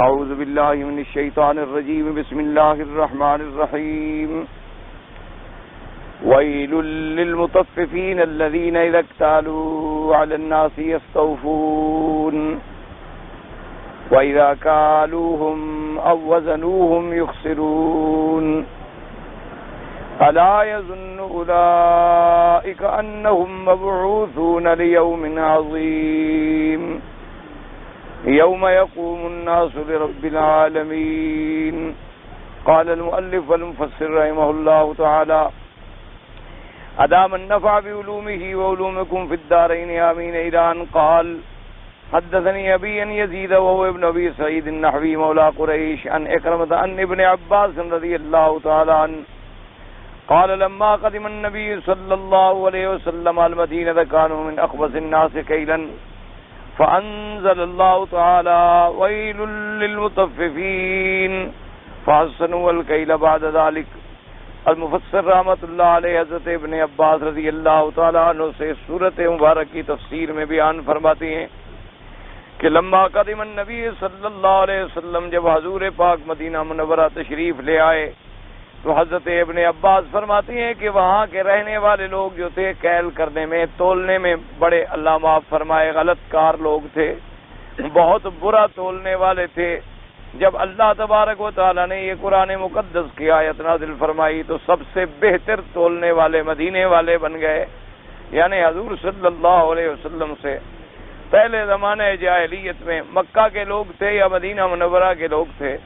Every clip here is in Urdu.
اعوذ باللہ من الشیطان الرجیم بسم اللہ الرحمن الرحیم ویل للمطففین الذین اذا اکتالوا علی الناس یستوفون وَإِذَا كَالُوهُمْ أَوْ وَزَنُوهُمْ يُخْسِرُونَ أَلَا يَظُنُّ أُولَئِكَ أَنَّهُمْ مَبْعُوثُونَ لِيَوْمٍ عَظِيمٍ يَوْمَ يَقُومُ النَّاسُ لِرَبِّ الْعَالَمِينَ قال المؤلف والمفسر رحمه الله تعالى أدام النفع بعلومه وعلومكم في الدارين آمين إلى أن قال حدثني أبي أن يزيد وهو ابن أبي سعيد النحوي مولى قريش عن إكرمة عن ابن عباس رضي الله تعالى عنه قال لما قدم النبي صلى الله عليه وسلم المدينة كانوا من أخبث الناس كيلا فأنزل الله تعالى ويل للمطففين فحسنوا الكيل بعد ذلك. المفسر رحمۃ اللہ علیہ حضرت ابن عباس رضی اللہ تعالیٰ عنہ سے سورۃ مبارک کی تفسیر میں بیان فرماتے ہیں کہ لما قدم النبی صلی اللہ علیہ وسلم جب حضور پاک مدینہ منورہ تشریف لے آئے تو حضرت ابن عباس فرماتے ہیں کہ وہاں کے رہنے والے لوگ جو تھے کیل کرنے میں تولنے میں بڑے اللہ معاف فرمائے غلط کار لوگ تھے، بہت برا تولنے والے تھے. جب اللہ تبارک و تعالیٰ نے یہ قرآن مقدس کی آیت نازل فرمائی تو سب سے بہتر تولنے والے مدینے والے بن گئے، یعنی حضور صلی اللہ علیہ وسلم سے پہلے زمانے جاہلیت میں مکہ کے لوگ تھے یا مدینہ منورہ کے لوگ تھے،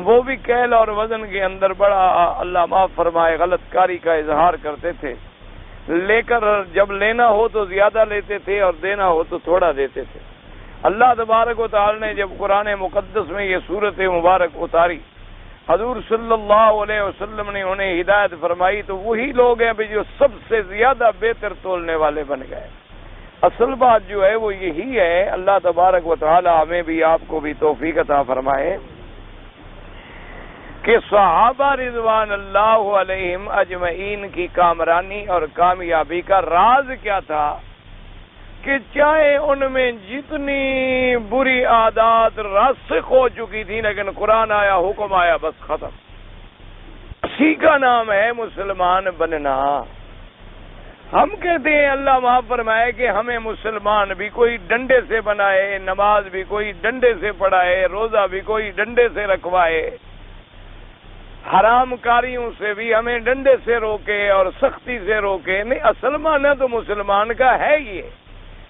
وہ بھی کیل اور وزن کے اندر بڑا اللہ معاف فرمائے غلط کاری کا اظہار کرتے تھے. لے کر جب لینا ہو تو زیادہ لیتے تھے اور دینا ہو تو تھوڑا دیتے تھے. اللہ تبارک و تعالی نے جب قرآن مقدس میں یہ صورت مبارک اتاری، حضور صلی اللہ علیہ وسلم نے انہیں ہدایت فرمائی تو وہی لوگ ہیں جو سب سے زیادہ بہتر تولنے والے بن گئے. اصل بات جو ہے وہ یہی ہے، اللہ تبارک و تعالی ہمیں بھی آپ کو بھی توفیق عطا فرمائے کہ صحابہ رضوان اللہ علیہم اجمعین کی کامرانی اور کامیابی کا راز کیا تھا کہ چاہے ان میں جتنی بری عادات راسخ ہو چکی تھی لیکن قرآن آیا، حکم آیا، بس ختم. اسی کا نام ہے مسلمان بننا. ہم کہتے ہیں اللہ معاف فرمائے کہ ہمیں مسلمان بھی کوئی ڈنڈے سے بنائے، نماز بھی کوئی ڈنڈے سے پڑھائے، روزہ بھی کوئی ڈنڈے سے رکھوائے، حرام کاریوں سے بھی ہمیں ڈنڈے سے روکے اور سختی سے روکے. نہیں، اصل معنی تو مسلمان کا ہے یہ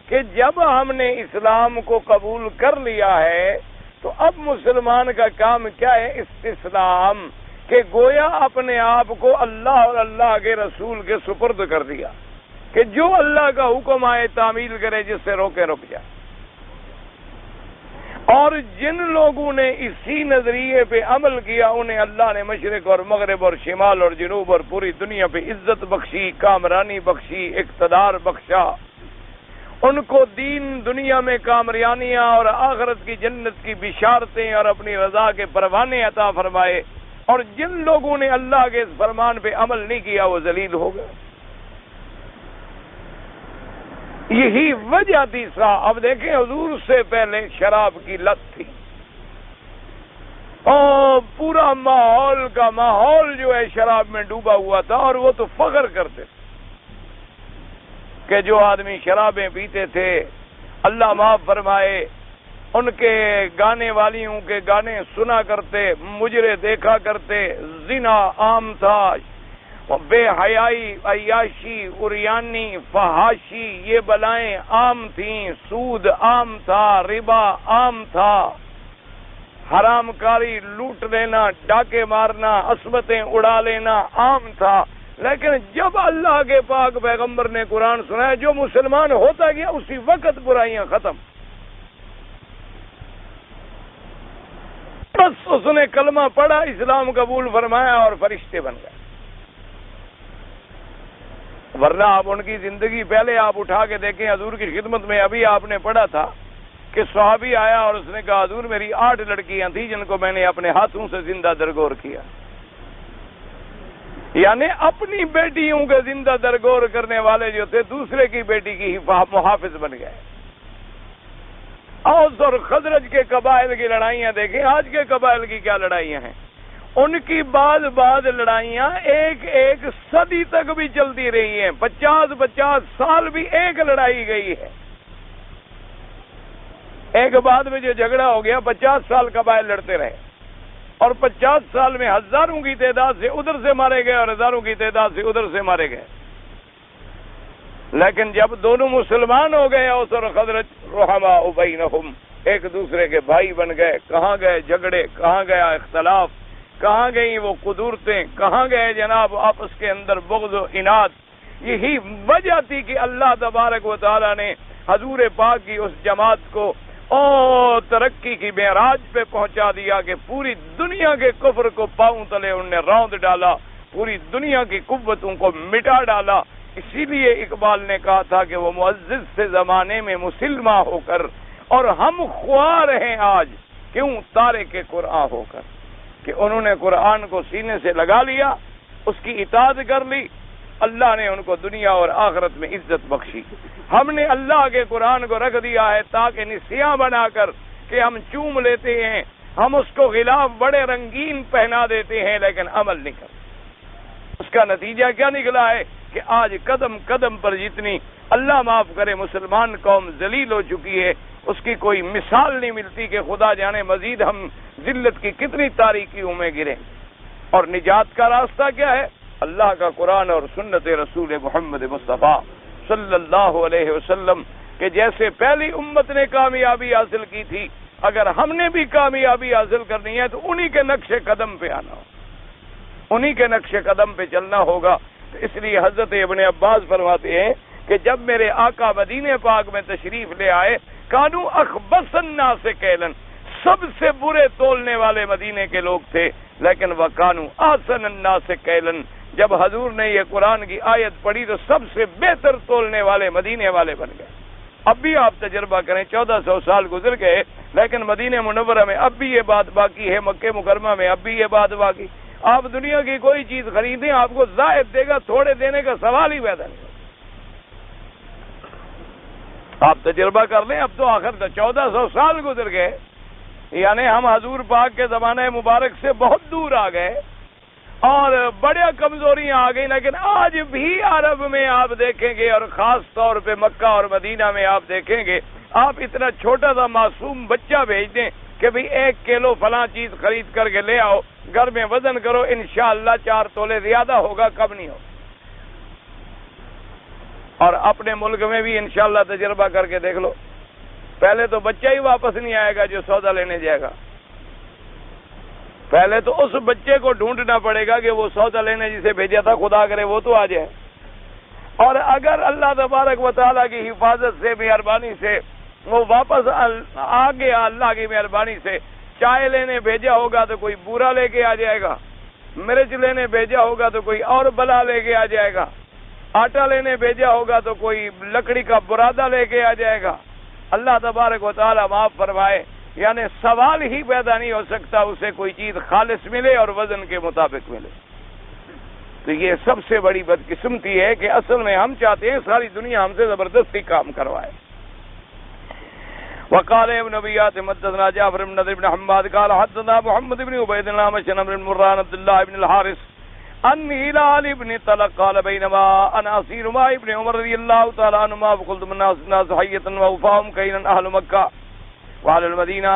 کہ جب ہم نے اسلام کو قبول کر لیا ہے تو اب مسلمان کا کام کیا ہے؟ استسلام، کہ گویا اپنے آپ کو اللہ اور اللہ کے رسول کے سپرد کر دیا کہ جو اللہ کا حکم آئے تعمیل کرے، جس سے روکے رک جائے. اور جن لوگوں نے اسی نظریے پہ عمل کیا انہیں اللہ نے مشرق اور مغرب اور شمال اور جنوب اور پوری دنیا پہ عزت بخشی، کامرانی بخشی، اقتدار بخشا. ان کو دین دنیا میں کامرانیاں اور آخرت کی جنت کی بشارتیں اور اپنی رضا کے پروانے عطا فرمائے. اور جن لوگوں نے اللہ کے اس فرمان پہ عمل نہیں کیا وہ ذلیل ہو گئے. یہی وجہ تھی. اب دیکھیں حضور سے پہلے شراب کی لت تھی اور پورا ماحول جو ہے شراب میں ڈوبا ہوا تھا، اور وہ تو فخر کرتے تھے کہ جو آدمی شرابیں پیتے تھے اللہ معاف فرمائے ان کے گانے والیوں کے گانے سنا کرتے، مجرے دیکھا کرتے، زنا عام تھا، بے حیائی، عیاشی، عریانی، فحاشی یہ بلائیں عام تھیں، سود عام تھا، ربا عام تھا، حرام کاری، لوٹ لینا، ڈاکے مارنا، عصمتیں اڑا لینا عام تھا. لیکن جب اللہ کے پاک پیغمبر نے قرآن سنایا جو مسلمان ہوتا گیا اسی وقت برائیاں ختم. بس اس نے کلمہ پڑھا، اسلام قبول فرمایا اور فرشتے بن گئے. ورنہ آپ ان کی زندگی پہلے آپ اٹھا کے دیکھیں. حضور کی خدمت میں ابھی آپ نے پڑھا تھا کہ صحابی آیا اور اس نے کہا حضور میری 8 لڑکیاں تھیں جن کو میں نے اپنے ہاتھوں سے زندہ درگور کیا. یعنی اپنی بیٹیوں کے زندہ درگور کرنے والے جو تھے دوسرے کی بیٹی کی محافظ بن گئے. اوس اور خزرج کے قبائل کی لڑائیاں دیکھیں، آج کے قبائل کی کیا لڑائیاں ہیں۔ ان کی بعض لڑائیاں ایک ایک صدی تک بھی چلتی رہی ہیں، 50 سال بھی ایک لڑائی گئی ہے۔ ایک بعد میں جو جھگڑا ہو گیا 50 سال قبائل لڑتے رہے، اور 50 سال میں ہزاروں کی تعداد سے ادھر سے مارے گئے اور ہزاروں کی تعداد سے ادھر سے مارے گئے۔ لیکن جب دونوں مسلمان ہو گئے، اوس اور خزرج رحماء بینہم، ایک دوسرے کے بھائی بن گئے، کہاں گئے جھگڑے، کہاں گیا اختلاف، کہاں گئی وہ قدورتیں، کہاں گئے جناب آپس کے اندر بغض و عناد۔ یہی وجہ تھی کہ اللہ تبارک و تعالی نے حضور پاک کی اس جماعت کو اور ترقی کی معراج پہ پہنچا دیا کہ پوری دنیا کے کفر کو پاؤں تلے انہوں نے روند ڈالا، پوری دنیا کی قوتوں کو مٹا ڈالا۔ اسی لیے اقبال نے کہا تھا کہ وہ معزز سے زمانے میں مسلمہ ہو کر، اور ہم خوار ہیں آج کیوں تارک قرآن ہو کر، کہ انہوں نے قرآن کو سینے سے لگا لیا، اس کی اطاعت کر لی، اللہ نے ان کو دنیا اور آخرت میں عزت بخشی۔ ہم نے اللہ کے قرآن کو رکھ دیا ہے تاکہ نسیاں بنا کر کہ ہم چوم لیتے ہیں، ہم اس کو غلاف بڑے رنگین پہنا دیتے ہیں لیکن عمل نہیں کرتے۔ اس کا نتیجہ کیا نکلا ہے کہ آج قدم قدم پر جتنی اللہ معاف کرے مسلمان قوم ذلیل ہو چکی ہے، اس کی کوئی مثال نہیں ملتی کہ خدا جانے مزید ہم ذلت کی کتنی تاریکیوں میں گریں۔ اور نجات کا راستہ کیا ہے؟ اللہ کا قرآن اور سنت رسول محمد مصطفیٰ صلی اللہ علیہ وسلم، کہ جیسے پہلی امت نے کامیابی حاصل کی تھی، اگر ہم نے بھی کامیابی حاصل کرنی ہے تو انہی کے نقش قدم پہ آنا ہو، انہی کے نقش قدم پہ چلنا ہوگا۔ تو اس لیے حضرت ابن عباس فرماتے ہیں کہ جب میرے آقا مدینہ پاک میں تشریف لے آئے، کانو اخبث الناس کیلن، سب سے برے تولنے والے مدینے کے لوگ تھے، لیکن وکانو احسن الناس کیلن، جب حضور نے یہ قرآن کی آیت پڑھی تو سب سے بہتر تولنے والے مدینے والے بن گئے۔ اب بھی آپ تجربہ کریں، 1400 سال گزر گئے لیکن مدینہ منورہ میں اب بھی یہ بات باقی ہے، مکہ مکرمہ میں اب بھی یہ بات باقی۔ آپ دنیا کی کوئی چیز خریدیں، آپ کو زائد دے گا، تھوڑے دینے کا سوال ہی پیدا نہیں۔ آپ تجربہ کر لیں، اب تو آخر 1400 سال گزر گئے، یعنی ہم حضور پاک کے زمانے مبارک سے بہت دور آ گئے اور بڑے کمزوریاں آ گئی، لیکن آج بھی عرب میں آپ دیکھیں گے اور خاص طور پہ مکہ اور مدینہ میں آپ دیکھیں گے، آپ اتنا چھوٹا سا معصوم بچہ بھیج دیں کہ بھئی 1 کلو فلاں چیز خرید کر کے لے آؤ، گھر میں وزن کرو، انشاءاللہ 4 تولے زیادہ ہوگا، کم نہیں ہوگا۔ اور اپنے ملک میں بھی انشاءاللہ تجربہ کر کے دیکھ لو، پہلے تو بچہ ہی واپس نہیں آئے گا جو سودا لینے جائے گا، پہلے تو اس بچے کو ڈھونڈنا پڑے گا کہ وہ سودا لینے جسے بھیجا تھا خدا کرے وہ تو آ جائے۔ اور اگر اللہ تبارک و تعالیٰ کی حفاظت سے، مہربانی سے وہ واپس آ گیا، اللہ کی مہربانی سے، چائے لینے بھیجا ہوگا تو کوئی بورا لے کے آ جائے گا، مرچ لینے بھیجا ہوگا تو کوئی اور بلا لے کے آ جائے گا، آٹا لینے بھیجا ہوگا تو کوئی لکڑی کا برادہ لے کے آ جائے گا۔ اللہ تبارک و تعالیٰ معاف فرمائے، یعنی سوال ہی پیدا نہیں ہو سکتا اسے کوئی چیز خالص ملے اور وزن کے مطابق ملے۔ تو یہ سب سے بڑی بدقسمتی ہے کہ اصل میں ہم چاہتے ہیں ساری دنیا ہم سے زبردستی کام کروائے۔ وقال ابن ابيات حدثنا جعفر بن نذر بن حماد قال حدثنا محمد بن عبيد الله مشن بن مران عبد الله بن الحارث ان هلال بن طلق قال بينما انا اسير مع ابن عمر رضي الله تعالى عنهما فقلت من الناس حية ووفاهم كينا اهل مكة وعلى المدينة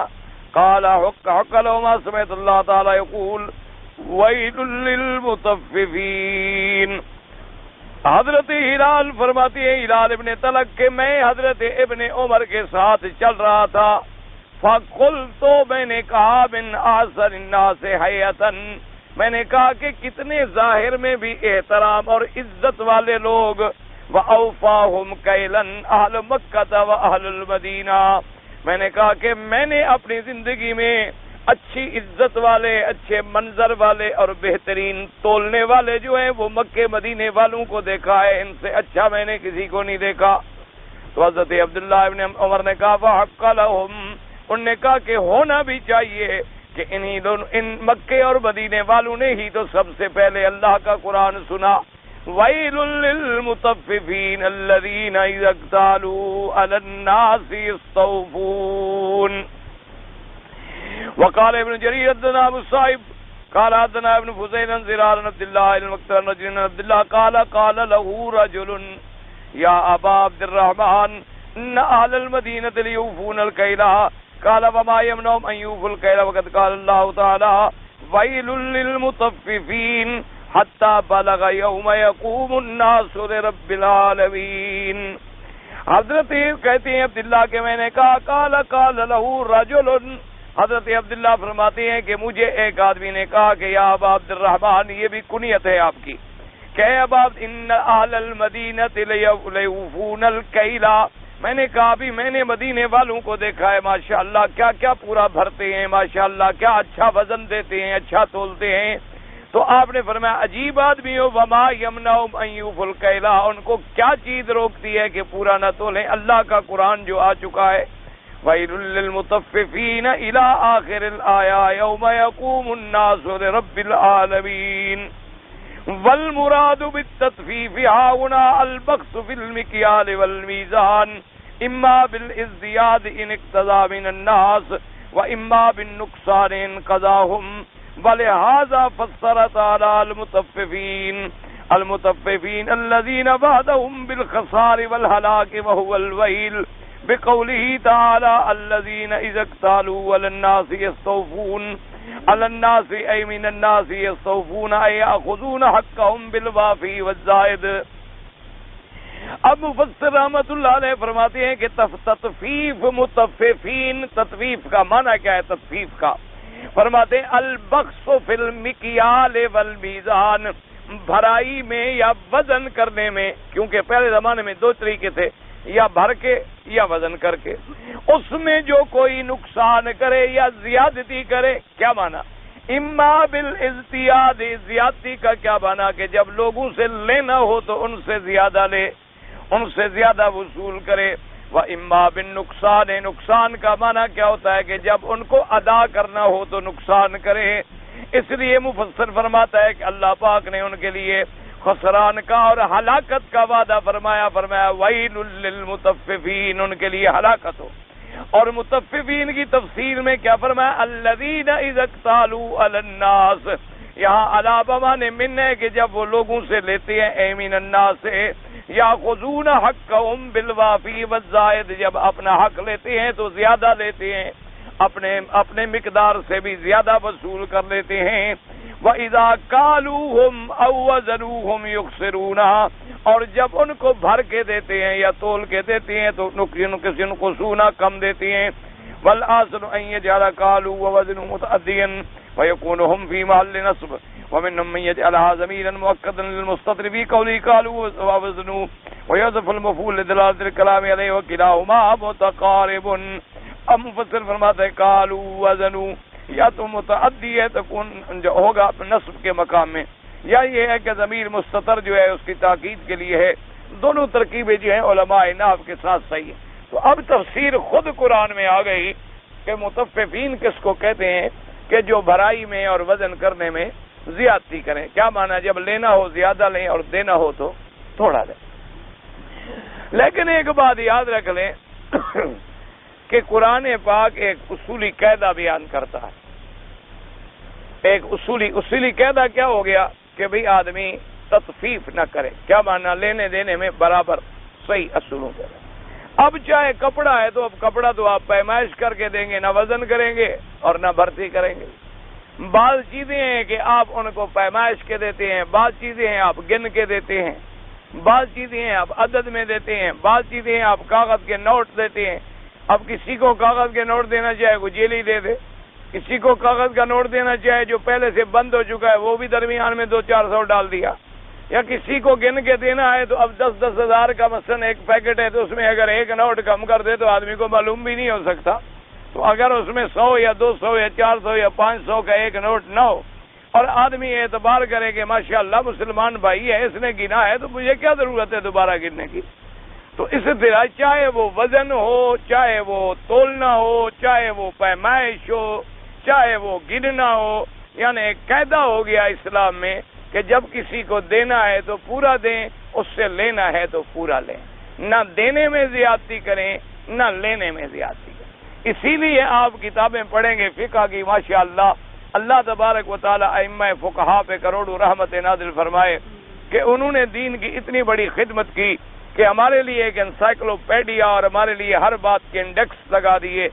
قال حق لهما سمعت الله تعالى يقول ويل للمطففين۔ حضرت ہلال فرماتی ہے، ہلال ابن طلق کہ میں حضرت ابن عمر کے ساتھ چل رہا تھا، فقلت میں نے کہا من احسن الناس حیۃ، میں نے کہا کہ کتنے ظاہر میں بھی احترام اور عزت والے لوگ، واوفاہم کیلا اہل مکہ و اہل المدینہ، میں نے کہا کہ میں نے اپنی زندگی میں اچھی عزت والے، اچھے منظر والے اور بہترین تولنے والے جو ہیں وہ مکے مدینے والوں کو دیکھا ہے، ان سے اچھا میں نے کسی کو نہیں دیکھا۔ تو حضرت عبداللہ ابن عمر نے کہا فحق لہم، انہوں نے کہا کہ ہونا بھی چاہیے کہ ان مکے اور مدینے والوں نے ہی تو سب سے پہلے اللہ کا قرآن سنا، وَيْلٌ لِّلْمُطَفِّفِينَ الَّذِينَ إِذَا اكْتَالُوا عَلَى النَّاسِ يَسْتَوْفُونَ. وقال ابن جرير حدثنا ابو الصائب قال حدثنا ابن فضيل عن زرار بن عبد الله المقتل بن عبد الله قال له رجل يا ابا عبد الرحمن ان اهل المدينه ليوفون الكيل قال وما يمنعهم ان يوفوا الكيل وقد قال الله تعالى ويل للمطففين حتى بلغ يوم يقوم الناس لرب العالمين. حضرت کہتے ہیں عبداللہ کہ میں نے کہا قال له رجل، حضرت عبداللہ فرماتے ہیں کہ مجھے ایک آدمی نے کہا کہ یا ابا عبد الرحمن، یہ بھی کنیت ہے آپ کی، کہ ابا ان اہل المدینہ لیوفون الکیلا. میں نے کہا بھی میں نے مدینے والوں کو دیکھا ہے ماشاءاللہ کیا کیا پورا بھرتے ہیں، ماشاءاللہ کیا اچھا وزن دیتے ہیں، اچھا تولتے ہیں. تو آپ نے فرمایا عجیب آدمی ہو، وما یمنعهم ان یوفوا الکیلا، ان کو کیا چیز روکتی ہے کہ پورا نہ تولیں؟ اللہ کا قرآن جو آ چکا ہے وَيْلٌ لِّلْمُطَفِّفِينَ إِلَىٰ آخِرِ الْآيَةِ يَوْمَ يَقُومُ النَّاسُ لِرَبِّ الْعَالَمِينَ. وَالْمُرَادُ بِالتَّطْفِيفِ هَٰهُنَا الْبَخْسُ فِي الْمِكْيَالِ وَالْمِيزَانِ إِمَّا بِالْإِزْدِيَادِ إِنِ اقْتَضَىٰ مِنَ النَّاسِ وَإِمَّا بِالنُّقْصَانِ إِنْ قَضَاهُمْ. وَلِهَٰذَا فَسَّرَ تَعَالَىٰ الْمُطَفِّفِينَ الَّذِينَ وَعَدَهُم بِالْخَسَارِ وَالْهَلَاكِ وَهُوَ الْوَيْلُ بقوله تعالى الذين إذا اكتالوا على الناس يستوفون. على الناس أي من الناس يستوفون أي يأخذون حقهم بالوافي والزائد. اب مفسر رحمۃ اللہ علیہ فرماتے ہیں کہ تطفیف مطففین، تطفیف کا معنی کیا ہے؟ تطفیف کا فرماتے ہیں البخس فی المکیال والمیزان، بھرائی میں یا وزن کرنے میں، کیونکہ پہلے زمانے میں دو طریقے تھے، یا بھر کے یا وزن کر کے، اس میں جو کوئی نقصان کرے یا زیادتی کرے. کیا مانا؟ اما بالازدیاد، زیادتی کا کیا مانا کہ جب لوگوں سے لینا ہو تو ان سے زیادہ لے، ان سے زیادہ وصول کرے. و اما بالنقصان، نقصان کا مانا کیا ہوتا ہے کہ جب ان کو ادا کرنا ہو تو نقصان کرے. اس لیے مفسر فرماتا ہے کہ اللہ پاک نے ان کے لیے خسران کا اور ہلاکت کا وعدہ فرمایا ویل للمطففین، ان کے لیے ہلاکت ہو. اور مطففین کی تفسیر میں کیا فرمایا؟ الذین اذا اکتالوا علی الناس. یہاں علاوہ نے من ہے کہ جب وہ لوگوں سے لیتے ہیں اے من الناس سے، یاخذون حقهم بالوافی والزائد، جب اپنا حق لیتے ہیں تو زیادہ لیتے ہیں، اپنے مقدار سے بھی زیادہ وصول کر لیتے ہیں. وَإِذَا كَالُوهُمْ أَوْ وَزَنُوهُمْ يُخْسِرُونَ، اور جب ان کو بھر کے دیتے ہیں یا تول کے دیتے ہیں تو نقصان کم دیتے ہیں. وَالْآصِلُ أَن يَجْعَلَ كَالُوا وَوَزْنُهُ مُتَعَدِّيًا وَيَكُونُ فِي مَحَلِّ نَصْبٍ وَمِنْهُم مَّن يَجْعَلَهَا ضَمِيرًا مُؤَكَّدًا لِّلْمُسْتَتْرِ فِي قَوْلِهِ كَالُوا وَوَزْنُهُ وَيَحْذَفُ المفعول لدلالة الكلام عليه وكلاهما متقارب. اب مفسر فرماتا ہے کالو وزنو، یا تو متعدی ہے تو جو ہوگا نصب کے مقام میں، یا یہ ہے کہ ضمیر مستتر جو ہے اس کی تاکید کے لیے ہے. دونوں ترکیبیں جو ہیں علماء نحو کے ساتھ صحیح ہیں. تو اب تفسیر خود قرآن میں آ گئی کہ مطففین کس کو کہتے ہیں کہ جو بھرائی میں اور وزن کرنے میں زیادتی کریں. کیا معنی؟ جب لینا ہو زیادہ لیں اور دینا ہو تو تھوڑا لیں. لیکن ایک بات یاد رکھ لیں کہ قرآن پاک ایک اصولی قاعدہ بیان کرتا ہے. ایک اصولی قاعدہ کیا ہو گیا کہ بھئی آدمی تطفیف نہ کرے. کیا معنی؟ لینے دینے میں برابر صحیح اصولوں پہ. اب چاہے کپڑا ہے تو اب کپڑا تو آپ پیمائش کر کے دیں گے، نہ وزن کریں گے اور نہ بھرتی کریں گے. بعض چیزیں ہیں کہ آپ ان کو پیمائش کے دیتے ہیں، بعض چیزیں ہیں آپ گن کے دیتے ہیں، بعض چیزیں ہیں آپ عدد میں دیتے ہیں، بعض چیزیں ہیں آپ کاغذ کے نوٹ دیتے ہیں. اب کسی کو کاغذ کے نوٹ دینا چاہے وہ جیلی دے دے، کسی کو کاغذ کا نوٹ دینا چاہے جو پہلے سے بند ہو چکا ہے وہ بھی درمیان میں 200-400 ڈال دیا، یا کسی کو گن کے دینا ہے تو اب 10-10 ہزار کا مثلا ایک پیکٹ ہے تو اس میں اگر ایک نوٹ کم کر دے تو آدمی کو معلوم بھی نہیں ہو سکتا. تو اگر اس میں 100 یا 200 یا 400 یا 500 کا ایک نوٹ نہ ہو اور آدمی اعتبار کرے کہ ماشاءاللہ مسلمان بھائی ہے، اس نے گنا ہے تو مجھے کیا ضرورت ہے دوبارہ گننے کی. تو اس طرح چاہے وہ وزن ہو، چاہے وہ تولنا ہو، چاہے وہ پیمائش ہو، چاہے وہ گننا ہو، یعنی ایک قاعدہ ہو گیا اسلام میں کہ جب کسی کو دینا ہے تو پورا دیں، اس سے لینا ہے تو پورا لیں، نہ دینے میں زیادتی کریں نہ لینے میں زیادتی کریں۔ اسی لیے آپ کتابیں پڑھیں گے فقہ کی، ماشاءاللہ اللہ تبارک و تعالی ائمہ فقہا پہ کروڑوں رحمت نازل فرمائے کہ انہوں نے دین کی اتنی بڑی خدمت کی کہ ہمارے لیے ایک انسائکلوپیڈیا اور ہمارے لیے ہر بات کے انڈیکس لگا دیے۔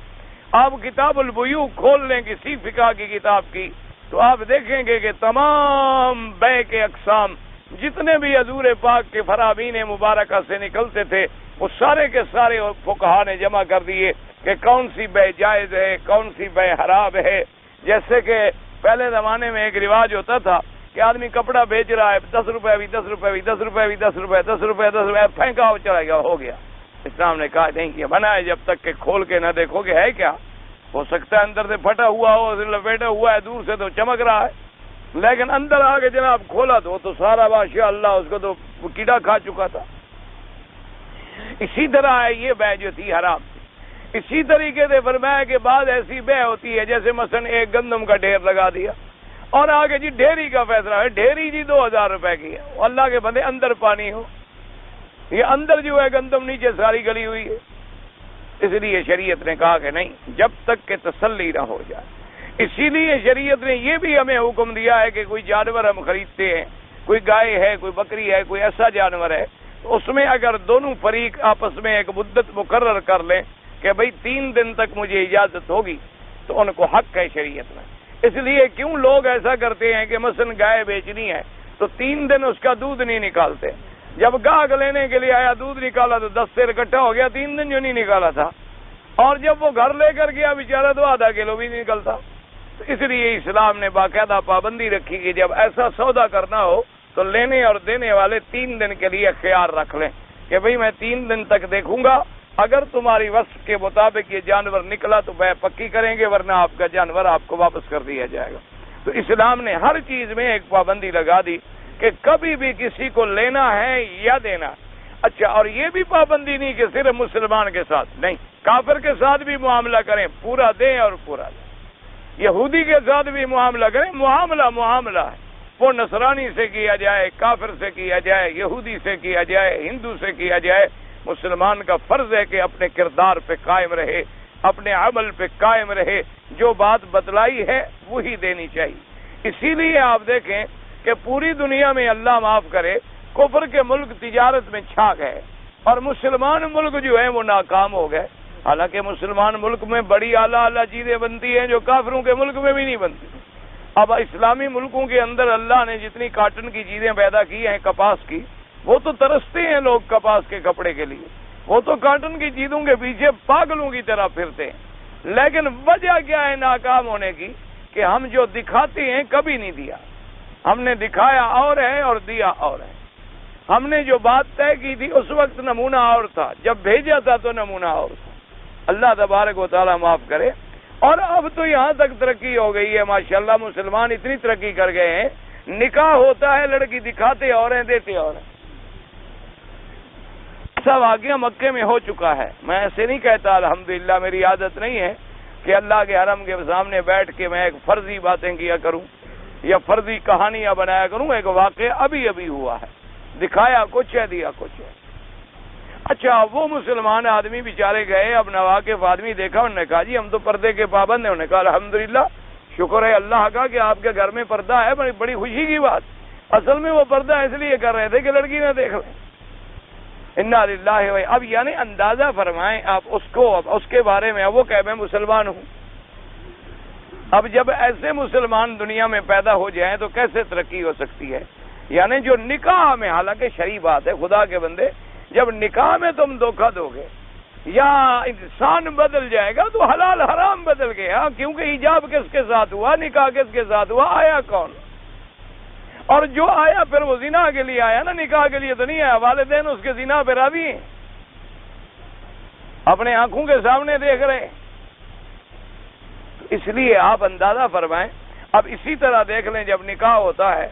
آپ کتاب البیوع کھول لیں کسی فقہ کی کتاب کی تو آپ دیکھیں گے کہ تمام بے کے اقسام جتنے بھی حضور پاک کے فرامین مبارکہ سے نکلتے تھے وہ سارے کے سارے فقہا نے جمع کر دیے کہ کون سی بے جائز ہے، کون سی بے حرام ہے۔ جیسے کہ پہلے زمانے میں ایک رواج ہوتا تھا کہ آدمی کپڑا بیچ رہا ہے، 10 روپے بھی 10 روپے بھی 10 روپے بھی 10 روپے 10 روپے 10 روپے پھینکا ہو چلا گیا، ہو گیا۔ اسلام نے کہا نہیں کہ بنا ہے جب تک کہ کھول کے نہ دیکھو کہ ہے کیا، ہو سکتا ہے اندر سے پھٹا ہوا ہو، لپیٹا ہوا ہے، دور سے تو چمک رہا ہے، لیکن اندر آ کے جناب کھولا تو سارا ماشاء اللہ اس کو تو کیڑا کھا چکا تھا۔ اسی طرح ہے یہ بے جو تھی حرام تھی۔ اسی طریقے سے فرمایا کہ بعض ایسی بے ہوتی ہے جیسے مثلا ایک گندم کا ڈھیر لگا دیا اور آگے جی ڈھیری کا فیصلہ ہے، ڈھیری جی 2000 روپے کی ہے، اللہ کے بندے اندر پانی ہو، یہ اندر جو ہے گندم نیچے ساری گلی ہوئی ہے۔ اس لیے شریعت نے کہا کہ نہیں جب تک کہ تسلی نہ ہو جائے۔ اسی لیے شریعت نے یہ بھی ہمیں حکم دیا ہے کہ کوئی جانور ہم خریدتے ہیں، کوئی گائے ہے، کوئی بکری ہے، کوئی ایسا جانور ہے، تو اس میں اگر دونوں فریق آپس میں ایک مدت مقرر کر لیں کہ بھئی 3 دن تک مجھے اجازت ہوگی تو ان کو حق ہے شریعت میں۔ اس لیے کیوں لوگ ایسا کرتے ہیں کہ مثلا گائے بیچنی ہے تو 3 دن اس کا دودھ نہیں نکالتے، جب گاہک لینے کے لیے آیا دودھ نکالا تو 10 سیر اکٹھا ہو گیا، 3 دن جو نہیں نکالا تھا، اور جب وہ گھر لے کر گیا بیچارہ تو آدھا کلو بھی نہیں نکلتا۔ تو اس لیے اسلام نے باقاعدہ پابندی رکھی کہ جب ایسا سودا کرنا ہو تو لینے اور دینے والے 3 دن کے لیے خیال رکھ لیں کہ بھئی میں 3 دن تک دیکھوں گا، اگر تمہاری وصف کے مطابق یہ جانور نکلا تو بے پکی کریں گے، ورنہ آپ کا جانور آپ کو واپس کر دیا جائے گا۔ تو اسلام نے ہر چیز میں ایک پابندی لگا دی کہ کبھی بھی کسی کو لینا ہے یا دینا۔ اچھا، اور یہ بھی پابندی نہیں کہ صرف مسلمان کے ساتھ، نہیں، کافر کے ساتھ بھی معاملہ کریں، پورا دیں اور پورا لیں۔ یہودی کے ساتھ بھی معاملہ کریں، معاملہ ہے، وہ نصرانی سے کیا جائے، کافر سے کیا جائے، یہودی سے کیا جائے، ہندو سے کیا جائے، مسلمان کا فرض ہے کہ اپنے کردار پہ قائم رہے، اپنے عمل پہ قائم رہے، جو بات بتلائی ہے وہی دینی چاہیے۔ اسی لیے آپ دیکھیں کہ پوری دنیا میں اللہ معاف کرے کفر کے ملک تجارت میں چھا گئے اور مسلمان ملک جو ہیں وہ ناکام ہو گئے، حالانکہ مسلمان ملک میں بڑی اعلیٰ چیزیں بنتی ہیں جو کافروں کے ملک میں بھی نہیں بنتی۔ اب اسلامی ملکوں کے اندر اللہ نے جتنی کاٹن کی چیزیں پیدا کی ہیں، کپاس کی، وہ تو ترستے ہیں لوگ کپاس کے کپڑے کے لیے، وہ تو کاٹن کی چیزوں کے پیچھے پاگلوں کی طرح پھرتے ہیں، لیکن وجہ کیا ہے ناکام ہونے کی کہ ہم جو دکھاتے ہیں کبھی نہیں دیا، ہم نے دکھایا اور ہے اور دیا اور ہے۔ ہم نے جو بات طے کی تھی اس وقت نمونہ اور تھا، جب بھیجا تھا تو نمونہ اور تھا۔ اللہ تبارک و تعالیٰ معاف کرے۔ اور اب تو یہاں تک ترقی ہو گئی ہے ماشاءاللہ، مسلمان اتنی ترقی کر گئے ہیں، نکاح ہوتا ہے لڑکی دکھاتے اور ہیں دیتے اور ہیں۔ ایسا واقعہ مکے میں ہو چکا ہے، میں ایسے نہیں کہتا، الحمدللہ میری عادت نہیں ہے کہ اللہ کے حرم کے سامنے بیٹھ کے میں ایک فرضی باتیں کیا کروں یا فرضی کہانیاں بنایا کروں۔ ایک واقعہ ابھی ہوا ہے، دکھایا کچھ ہے دیا کچھ ہے۔ اچھا، وہ مسلمان آدمی بیچارے گئے، اب نواقف آدمی دیکھا، انہوں نے کہا جی ہم تو پردے کے پابند ہیں۔ انہوں نے کہا الحمدللہ، شکر ہے اللہ کا کہ آپ کے گھر میں پردہ ہے، بڑی خوشی کی بات۔ اصل میں وہ پردہ اس لیے کر رہے تھے کہ لڑکی نہ دیکھ لیں۔ انا للہ و اب یعنی اندازہ فرمائیں آپ اس کو، اس کے بارے میں وہ کہ میں مسلمان ہوں۔ اب جب ایسے مسلمان دنیا میں پیدا ہو جائیں تو کیسے ترقی ہو سکتی ہے؟ یعنی جو نکاح میں، حالانکہ شرعی بات ہے، خدا کے بندے جب نکاح میں تم دھوکہ دو گے یا انسان بدل جائے گا تو حلال حرام بدل گیا، کیونکہ ایجاب کس کے ساتھ ہوا، نکاح کس کے ساتھ ہوا، آیا کون؟ اور جو آیا پھر وہ زنا کے لیے آیا نا، نکاح کے لیے تو نہیں آیا۔ والدین اس کے زنا پہ راضی ہیں، اپنے آنکھوں کے سامنے دیکھ رہے ہیں۔ اس لیے آپ اندازہ فرمائیں۔ اب اسی طرح دیکھ لیں جب نکاح ہوتا ہے،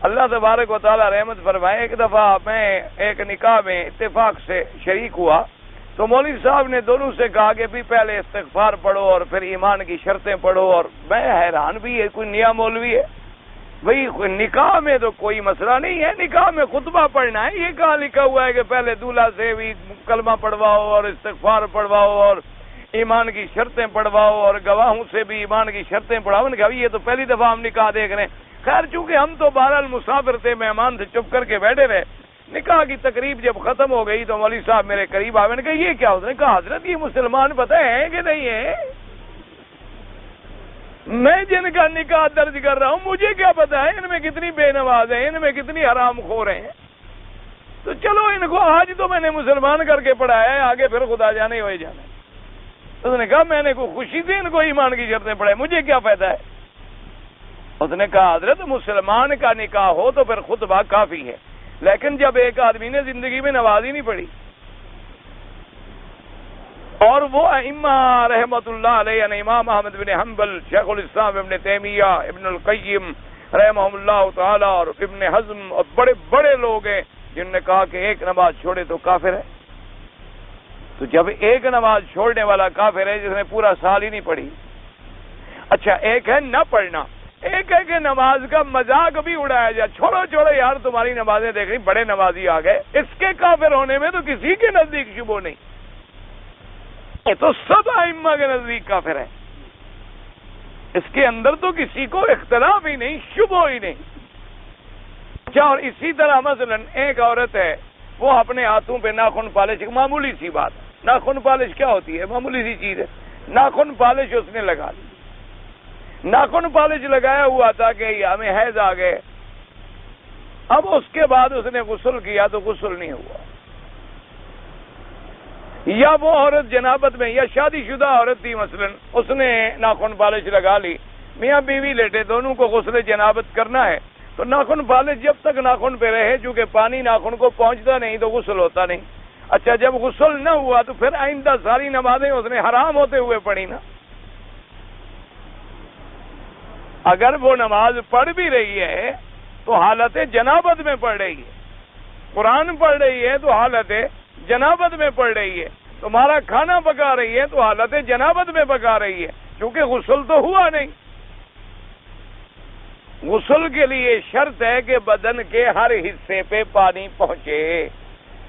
اللہ تبارک و تعالیٰ رحمت فرمائے، ایک دفعہ میں ایک نکاح میں اتفاق سے شریک ہوا تو مولوی صاحب نے دونوں سے کہا کہ بھی پہلے استغفار پڑھو اور پھر ایمان کی شرطیں پڑھو، اور میں حیران بھی ہے، کوئی نیا مولوی ہے، بھئی نکاح میں تو کوئی مسئلہ نہیں ہے، نکاح میں خطبہ پڑھنا ہے، یہ کہاں لکھا ہوا ہے کہ پہلے دولہا سے بھی کلمہ پڑھواؤ اور استغفار پڑھواؤ اور ایمان کی شرطیں پڑھواؤ اور گواہوں سے بھی ایمان کی شرطیں پڑھاؤ؟ نے کہا یہ تو پہلی دفعہ ہم نکاح دیکھ رہے ہیں۔ خیر چونکہ ہم تو بہرحال مسافر تھے، مہمان سے چپ کر کے بیٹھے رہے، نکاح کی تقریب جب ختم ہو گئی تو مولوی صاحب میرے قریب آئے، میں نے کہا یہ کیا ہوتا ہے؟ کہا حضرت یہ مسلمان پتہ ہے کہ نہیں ہے؟ میں جن کا نکاح درج کر رہا ہوں مجھے کیا پتا ہے ان میں کتنی بے نواز ہیں، ان میں کتنی حرام خور ہیں؟ تو چلو ان کو آج تو میں نے مسلمان کر کے پڑھایا ہے، آگے پھر خدا جانے ہوئے جانا۔ اس نے کہا میں نے کوئی خوشی سے ان کو ایمان کی شرطیں پڑھائی، مجھے کیا فائدہ ہے؟ اس نے کہا حضرت مسلمان کا نکاح ہو تو پھر خطبہ کافی ہے، لیکن جب ایک آدمی نے زندگی میں نماز ہی نہیں پڑھی اور وہ ائمہ رحمۃ اللہ علیہ یعنی امام احمد بن حنبل، شیخ الاسلام ابن تیمیہ، ابن القیم رحمہ اللہ تعالی اور ابن حزم اور بڑے بڑے لوگ ہیں جنہوں نے کہا کہ ایک نماز چھوڑے تو کافر ہے۔ تو جب ایک نماز چھوڑنے والا کافر ہے جس نے پورا سال ہی نہیں پڑھی، اچھا ایک ہے نہ پڑھنا، ایک ہے کہ نماز کا مذاق بھی اڑایا جائے، چھوڑو چھوڑو یار تمہاری نمازیں دیکھ رہی بڑے نمازی آ گئے، اس کے کافر ہونے میں تو کسی کے نزدیک شبہ نہیں، یہ تو سب ائمہ کے نزدیک کافر ہے، اس کے اندر تو کسی کو اختلاف ہی نہیں، شبہ ہی نہیں۔ اچھا اور اسی طرح مثلا ایک عورت ہے وہ اپنے ہاتھوں پہ ناخن پالش، معمولی سی بات، ناخن پالش کیا ہوتی ہے؟ معمولی سی چیز ہے، ناخن پالش اس نے لگا لی، ناخن پالش لگایا ہوا تھا کہ ہمیں حیض آ گئے، اب اس کے بعد اس نے غسل کیا تو غسل نہیں ہوا، یا وہ عورت جنابت میں یا شادی شدہ عورت تھی مثلا، اس نے ناخن پالش لگا لی، میاں بیوی لیٹے دونوں کو غسل جنابت کرنا ہے تو ناخن پالش جب تک ناخن پہ رہے چونکہ پانی ناخن کو پہنچتا نہیں تو غسل ہوتا نہیں۔ اچھا جب غسل نہ ہوا تو پھر آئندہ ساری نمازیں اس نے حرام ہوتے ہوئے پڑھی نا۔ اگر وہ نماز پڑھ بھی رہی ہے تو حالت جنابت میں پڑھ رہی ہے، قرآن پڑھ رہی ہے تو حالت جنابت میں پڑھ رہی ہے، تمہارا کھانا پکا رہی ہے تو حالت جنابت میں پکا رہی ہے، کیونکہ غسل تو ہوا نہیں۔ غسل کے لیے شرط ہے کہ بدن کے ہر حصے پہ پانی پہنچے،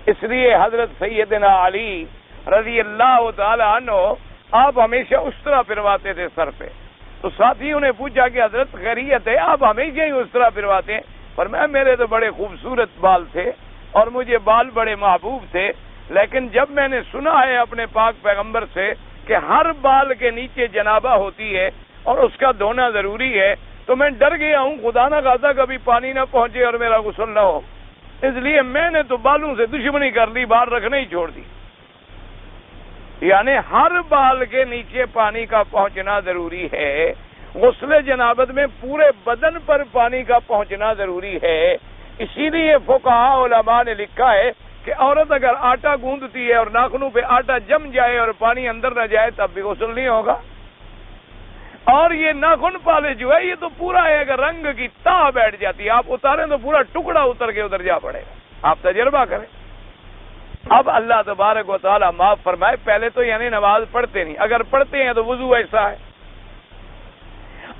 اس لیے حضرت سیدنا علی رضی اللہ تعالی عنہ آپ ہمیشہ اسطرا پھرواتے تھے سر پہ، تو ساتھیوں نے پوچھا کہ حضرت خیریت ہے آپ ہمیشہ ہی اسطرا پھرواتے ہیں؟ فرمایا میرے تو بڑے خوبصورت بال تھے اور مجھے بال بڑے محبوب تھے، لیکن جب میں نے سنا ہے اپنے پاک پیغمبر سے کہ ہر بال کے نیچے جنابہ ہوتی ہے اور اس کا دھونا ضروری ہے تو میں ڈر گیا ہوں خدا نہ خاصا کبھی پانی نہ پہنچے اور میرا غسل نہ ہو، اس لیے میں نے تو بالوں سے دشمنی کر لی، باہر رکھنا ہی چھوڑ دی۔ یعنی ہر بال کے نیچے پانی کا پہنچنا ضروری ہے، غسل جنابت میں پورے بدن پر پانی کا پہنچنا ضروری ہے۔ اسی لیے فقہاء علماء نے لکھا ہے کہ عورت اگر آٹا گوندتی ہے اور ناخنوں پہ آٹا جم جائے اور پانی اندر نہ جائے تب بھی غسل نہیں ہوگا۔ اور یہ ناخن پالش جو ہے یہ تو پورا ہے، اگر رنگ کی تاہ بیٹھ جاتی ہے آپ اتاریں تو پورا ٹکڑا اتر کے ادھر جا پڑے گا، آپ تجربہ کریں۔ اب اللہ تبارک و تعالیٰ معاف فرمائے، پہلے تو یعنی نماز پڑھتے نہیں، اگر پڑھتے ہیں تو وضو ایسا ہے۔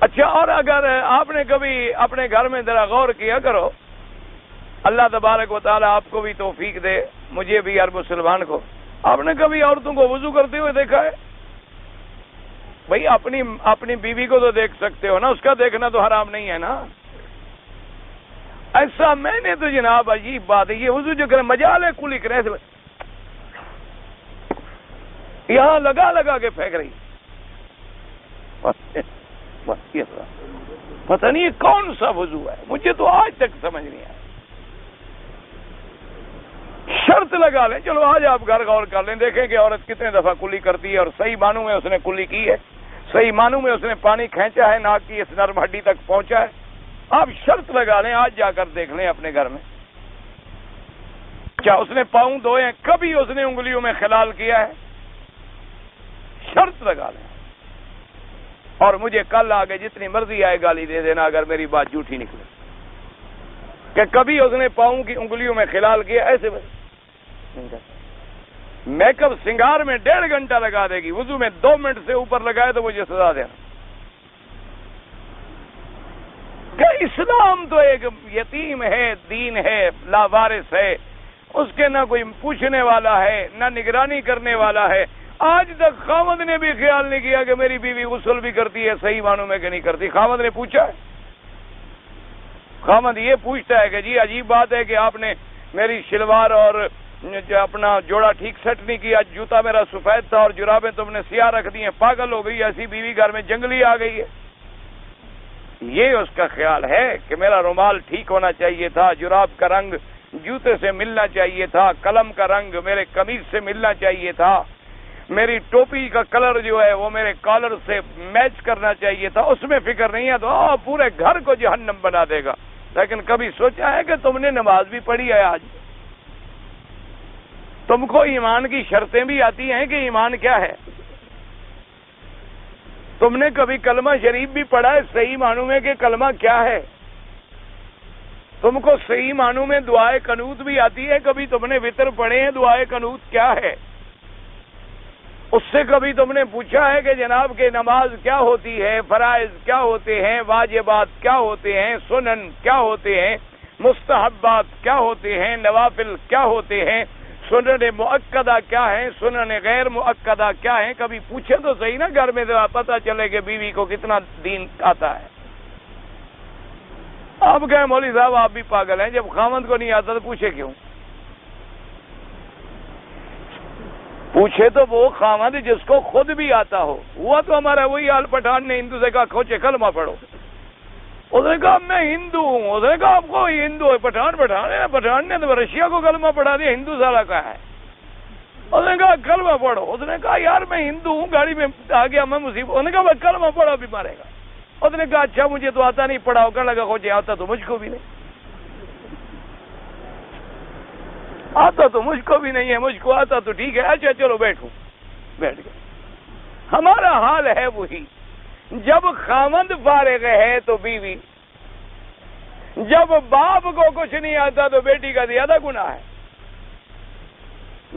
اچھا اور اگر آپ نے کبھی اپنے گھر میں ذرا غور کیا کرو، اللہ تبارک و تعالیٰ آپ کو بھی توفیق دے، مجھے بھی ہر مسلمان کو، آپ نے کبھی عورتوں کو وضو کرتے ہوئے دیکھا ہے؟ بھئی اپنی بیوی کو تو دیکھ سکتے ہو نا، اس کا دیکھنا تو حرام نہیں ہے نا۔ ایسا میں نے تو جناب عجیب بات ہے، یہ وضو جو کرے مجال ہے کلی کرے یہاں لگا لگا کے پھینک رہی، پتہ نہیں یہ کون سا وضو ہے، مجھے تو آج تک سمجھ نہیں آیا۔ شرط لگا لیں، چلو آج آپ گھر غور کر لیں، دیکھیں کہ عورت کتنے دفعہ کلی کرتی ہے اور صحیح معنوں میں اس نے کلی کی ہے، صحیح معنوں میں اس نے پانی کھینچا ہے، ناک کی اس نرم ہڈی تک پہنچا ہے۔ آپ شرط لگا لیں، آج جا کر دیکھ لیں اپنے گھر میں، کیا اس نے پاؤں دھوئے ہیں، کبھی اس نے انگلیوں میں خلال کیا ہے؟ شرط لگا لیں، اور مجھے کل آگے جتنی مرضی آئے گالی دے دینا اگر میری بات جھوٹی نکلے کہ کبھی اس نے پاؤں کی انگلیوں میں خلال کیا، ایسے میک اپ سنگار میں 1.5 گھنٹہ لگا دے گی، وضو میں 2 منٹ سے اوپر لگائے تو مجھے سزا دینا۔ کئی اسلام تو ایک یتیم ہے، دین ہے، لاوارث ہے، اس کے نہ کوئی پوچھنے والا ہے نہ نگرانی کرنے والا ہے. آج تک خاوند نے بھی خیال نہیں کیا کہ میری بیوی غسل بھی کرتی ہے صحیح معنوں میں کہ نہیں کرتی. خاوند نے پوچھا ہے؟ خاوند یہ پوچھتا ہے کہ جی عجیب بات ہے کہ آپ نے میری شلوار اور اپنا جوڑا ٹھیک سیٹ نہیں کیا، جوتا میرا سفید تھا اور جرابیں تم نے سیاہ رکھ دی ہیں، پاگل ہو گئی ایسی بیوی گھر میں جنگلی آ گئی ہے. یہ اس کا خیال ہے کہ میرا رومال ٹھیک ہونا چاہیے تھا، جراب کا رنگ جوتے سے ملنا چاہیے تھا، قلم کا رنگ میرے قمیض سے ملنا چاہیے تھا، میری ٹوپی کا کلر جو ہے وہ میرے کالر سے میچ کرنا چاہیے تھا. اس میں فکر نہیں ہے تو پورے گھر کو جہنم بنا دے گا. لیکن کبھی سوچا ہے کہ تم نے نماز بھی پڑھی ہے؟ آج تم کو ایمان کی شرطیں بھی آتی ہیں کہ ایمان کیا ہے؟ تم نے کبھی کلمہ شریف بھی پڑھا ہے صحیح معنوں میں کہ کلمہ کیا ہے؟ تم کو صحیح معنوں میں دعائے قنوت بھی آتی ہے؟ کبھی تم نے وتر پڑھے ہیں دعائے قنوت کیا ہے؟ اس سے کبھی تم نے پوچھا ہے کہ جناب کہ نماز کیا ہوتی ہے، فرائض کیا ہوتے ہیں، واجبات کیا ہوتے ہیں، سنن کیا ہوتے ہیں، مستحبات کیا ہوتے ہیں، نوافل کیا ہوتے ہیں، سنن مؤکدہ کیا ہیں، سنن غیر مؤکدہ کیا ہیں؟ کبھی پوچھے تو صحیح نا، گھر میں ذرا پتہ چلے کہ بیوی کو کتنا دین آتا ہے. آپ کہیں مولوی صاحب آپ بھی پاگل ہیں، جب خاوند کو نہیں آتا تو پوچھے کیوں؟ پوچھے تو وہ خاوند جس کو خود بھی آتا ہو. ہوا تو ہمارا وہی حال، پٹھان نے ہندو سے کہا کھوچے کلمہ پڑھو، اس نے کہا میں ہندو ہوں. اس نے کہا آپ کو ہندو ہے، پٹھان ہے، پٹھان نے تو رشیا کو کلمہ پڑھا دیا، ہندو سارا کا ہے. اس نے کہا کلمہ پڑھو. اس نے کہا یار میں ہندو ہوں، گاڑی میں آ گیا میں مصیبت. اس نے کہا میں کلمہ پڑھا بھی مارے گا. اس نے کہا اچھا مجھے تو آتا نہیں، پڑھاؤ. کہنے لگا کھوچے آتا تو مجھ کو بھی نہیں، آتا تو مجھ کو بھی نہیں ہے، مجھ کو آتا تو ٹھیک ہے. اچھا چلو بیٹھو. بیٹھ گئے. ہمارا حال ہے وہی. جب خاوند فارغ ہے تو بیوی، جب باپ کو کچھ نہیں آتا تو بیٹی کا زیادہ گناہ ہے،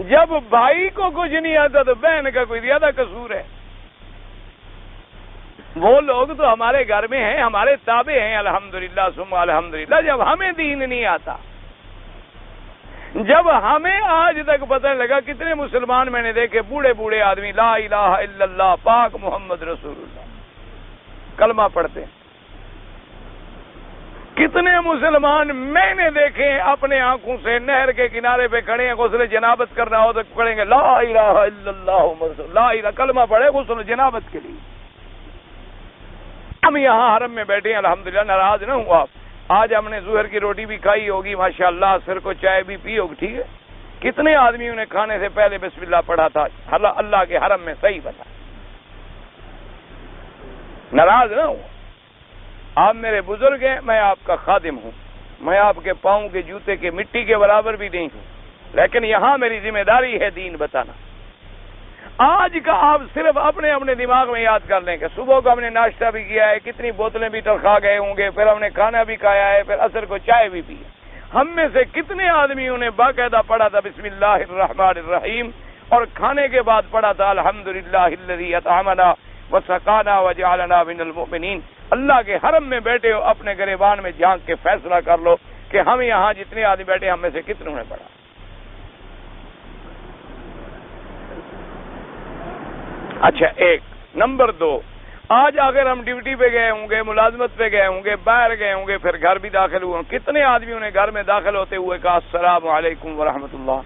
جب بھائی کو کچھ نہیں آتا تو بہن کا کوئی زیادہ قصور ہے. وہ لوگ تو ہمارے گھر میں ہیں، ہمارے تابع ہیں، الحمدللہ ثم الحمدللہ. جب ہمیں دین نہیں آتا، جب ہمیں آج تک پتہ لگا، کتنے مسلمان میں نے دیکھے بوڑھے بوڑھے آدمی لا الہ الا اللہ پاک محمد رسول اللہ کلمہ پڑھتے ہیں. کتنے مسلمان میں نے دیکھے اپنے آنکھوں سے نہر کے کنارے پہ کھڑے ہیں، غسل جنابت کرنا ہو تو پڑھیں گے لا الہ الا اللہ، لا الہ کلمہ پڑھے غسل جنابت کے لیے. ہم یہاں حرم میں بیٹھے ہیں الحمدللہ. ناراض نہ ہوں آپ، آج ہم نے ظہر کی روٹی بھی کھائی ہوگی ماشاءاللہ، عصر کو چائے بھی پی ہوگی، ٹھیک ہے. کتنے آدمیوں نے کھانے سے پہلے بسم اللہ پڑھا تھا اللہ کے حرم میں؟ صحیح بتا. ناراض نہ ہوں، آپ میرے بزرگ ہیں، میں آپ کا خادم ہوں، میں آپ کے پاؤں کے جوتے کے مٹی کے برابر بھی نہیں ہوں، لیکن یہاں میری ذمہ داری ہے دین بتانا. آج کا آپ صرف اپنے اپنے دماغ میں یاد کر لیں کہ صبح کو ہم نے ناشتہ بھی کیا ہے، کتنی بوتلیں بھی کھا گئے ہوں گے، پھر ہم نے کھانا بھی کھایا ہے، پھر عصر کو چائے بھی پی. ہم میں سے کتنے آدمیوں نے باقاعدہ پڑھا تھا بسم اللہ الرحمن الرحیم، اور کھانے کے بعد پڑھا تھا الحمدللہ الذی اطعمنا وسقانا وجعلنا من المؤمنین. اللہ کے حرم میں بیٹھے ہو، اپنے گریبان میں جھانک کے فیصلہ کر لو کہ ہم یہاں جتنے آدمی بیٹھے ہم میں سے کتنوں نے پڑھا. اچھا ایک. نمبر 2، آج اگر ہم ڈیوٹی پہ گئے ہوں گے، ملازمت پہ گئے ہوں گے، باہر گئے ہوں گے، پھر گھر بھی داخل ہوئے ہوں، کتنے آدمیوں نے گھر میں داخل ہوتے ہوئے کہا السلام علیکم ورحمۃ اللہ؟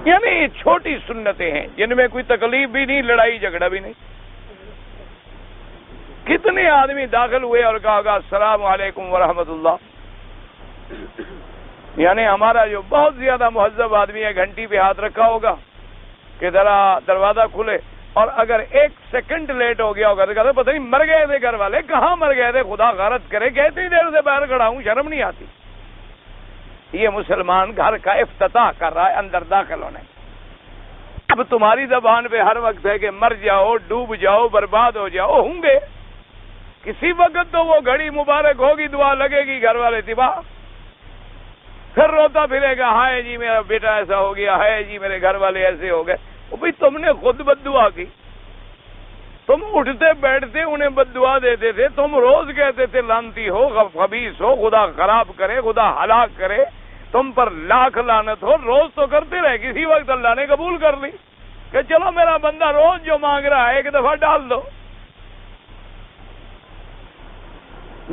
یعنی یہ چھوٹی سنتیں ہیں جن میں کوئی تکلیف بھی نہیں، لڑائی جھگڑا بھی نہیں. کتنے آدمی داخل ہوئے اور کہا السلام علیکم ورحمۃ اللہ؟ یعنی ہمارا جو بہت زیادہ مہذب آدمی ہے گھنٹی پہ ہاتھ رکھا ہوگا کہ ذرا دروازہ کھلے، اور اگر 1 سیکنڈ لیٹ ہو گیا ہوگا تو کہتے پتہ نہیں مر گئے تھے گھر والے. کہاں مر گئے تھے؟ خدا غارت کرے کہ اتنی دیر سے باہر کھڑا ہوں، شرم نہیں آتی؟ یہ مسلمان گھر کا افتتاح کر رہا ہے اندر داخل ہونے. اب تمہاری زبان پہ ہر وقت ہے کہ مر جاؤ، ڈوب جاؤ، برباد ہو جاؤ. ہوں گے کسی وقت تو وہ گھڑی مبارک ہوگی، دعا لگے گی، گھر والے تباہ، پھر روتا پھرے گا ہائے جی میرا بیٹا ایسا ہو گیا، ہائے جی میرے گھر والے ایسے ہو گئے. بھائی تم نے خود بد دعا کی، تم اٹھتے بیٹھتے انہیں بددعا دیتے تھے، تم روز کہتے تھے لعنتی ہو، خبیث ہو، خدا خراب کرے، خدا ہلاک کرے، تم پر لاکھ لعنت ہو، روز تو کرتے رہے، کسی وقت اللہ نے قبول کر لی کہ چلو میرا بندہ روز جو مانگ رہا ہے ایک دفعہ ڈال دو۔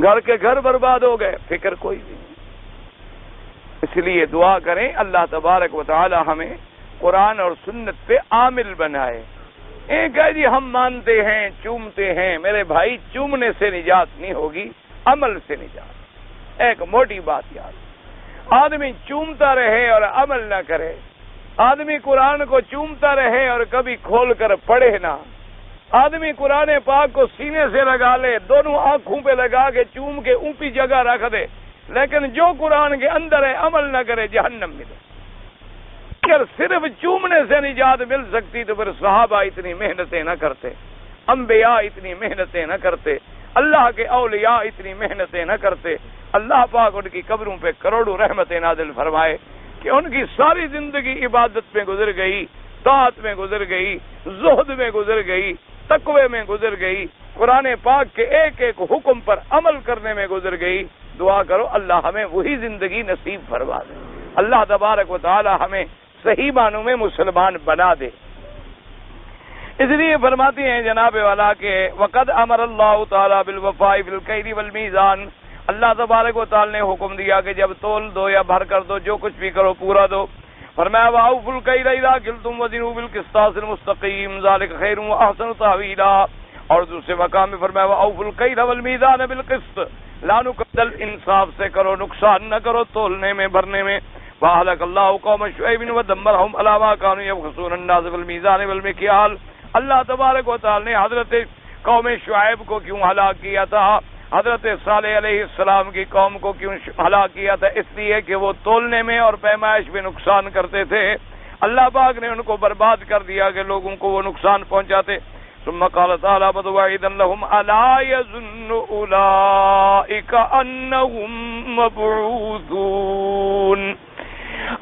گھر کے گھر برباد ہو گئے، فکر کوئی نہیں۔ اس لیے دعا کریں اللہ تبارک و تعالی ہمیں قرآن اور سنت پہ عامل بنائے۔ ایک ہے جی ہم مانتے ہیں، چومتے ہیں، میرے بھائی چومنے سے نجات نہیں ہوگی، عمل سے نجات۔ ایک موٹی بات یاد، آدمی چومتا رہے اور عمل نہ کرے، آدمی قرآن کو چومتا رہے اور کبھی کھول کر پڑھے نہ، آدمی قرآن پاک کو سینے سے لگا لے، دونوں آنکھوں پہ لگا کے چوم کے اونپی جگہ رکھ دے، لیکن جو قرآن کے اندر ہے عمل نہ کرے، جہنم ملے۔ اگر صرف چومنے سے نجات مل سکتی تو پھر صحابہ اتنی محنتیں نہ کرتے، انبیاء اتنی محنتیں نہ کرتے، اللہ کے اولیاء اتنی محنتیں نہ کرتے۔ اللہ پاک ان کی قبروں پہ کروڑوں رحمتیں نازل فرمائے کہ ان کی ساری زندگی عبادت میں گزر گئی، طاعت میں گزر گئی، زہد میں گزر گئی، تقوی میں گزر گئی، قرآن پاک کے ایک ایک حکم پر عمل کرنے میں گزر گئی۔ دعا کرو اللہ ہمیں وہی زندگی نصیب فرما دے، اللہ تبارک و تعالی ہمیں صحیح معنوں میں مسلمان بنا دے۔ اس لیے فرماتے ہیں جناب والا کہ وقد امر اللہ تعالی بالوفاء فی الکیل والمیزان، اللہ تبارک و تعالی نے حکم دیا کہ جب تول دو یا بھر کر دو، جو کچھ بھی کرو پورا دو۔ فرمایا وَأَوْفُوا الْكَيْلَ إِذَا كِلْتُمْ وَزِنُوا بِالْقِسْطَاسِ الْمُسْتَقِيمِ ذَلِكَ خَيْرٌ وَأَحْسَنُ تَأْوِيلًا۔ اور دوسرے مقام میں فرمایا وَأَوْفُوا الْكَيْلَ وَالْمِيزَانَ بِالْقِسْطِ لَا نُقَدَّلْ، انصاف سے کرو، نقصان نہ کرو تولنے میں بھرنے میں۔ وَأَهْلَكَ اللَّهُ قَوْمَ شُعَيْبٍ وَدَمَّرَهُمْ عَلَىٰ مَا كَانُوا يَبْخَسُونَ النَّاسَ بِالْمِيزَانِ وَالْمِكْيَالِ۔ اللہ تبارک و تعالی نے حضرت قوم شعیب کو کیوں ہلاک کیا تھا، حضرت صالح علیہ السلام کی قوم کو کیوں ہلاک کیا تھا؟ اس لیے کہ وہ تولنے میں اور پیمائش میں نقصان کرتے تھے۔ اللہ پاک نے ان کو برباد کر دیا کہ لوگوں کو وہ نقصان پہنچاتے۔ ثم قال تعالی متوعدا لهم الا يظن اولئك انهم مبعوثون،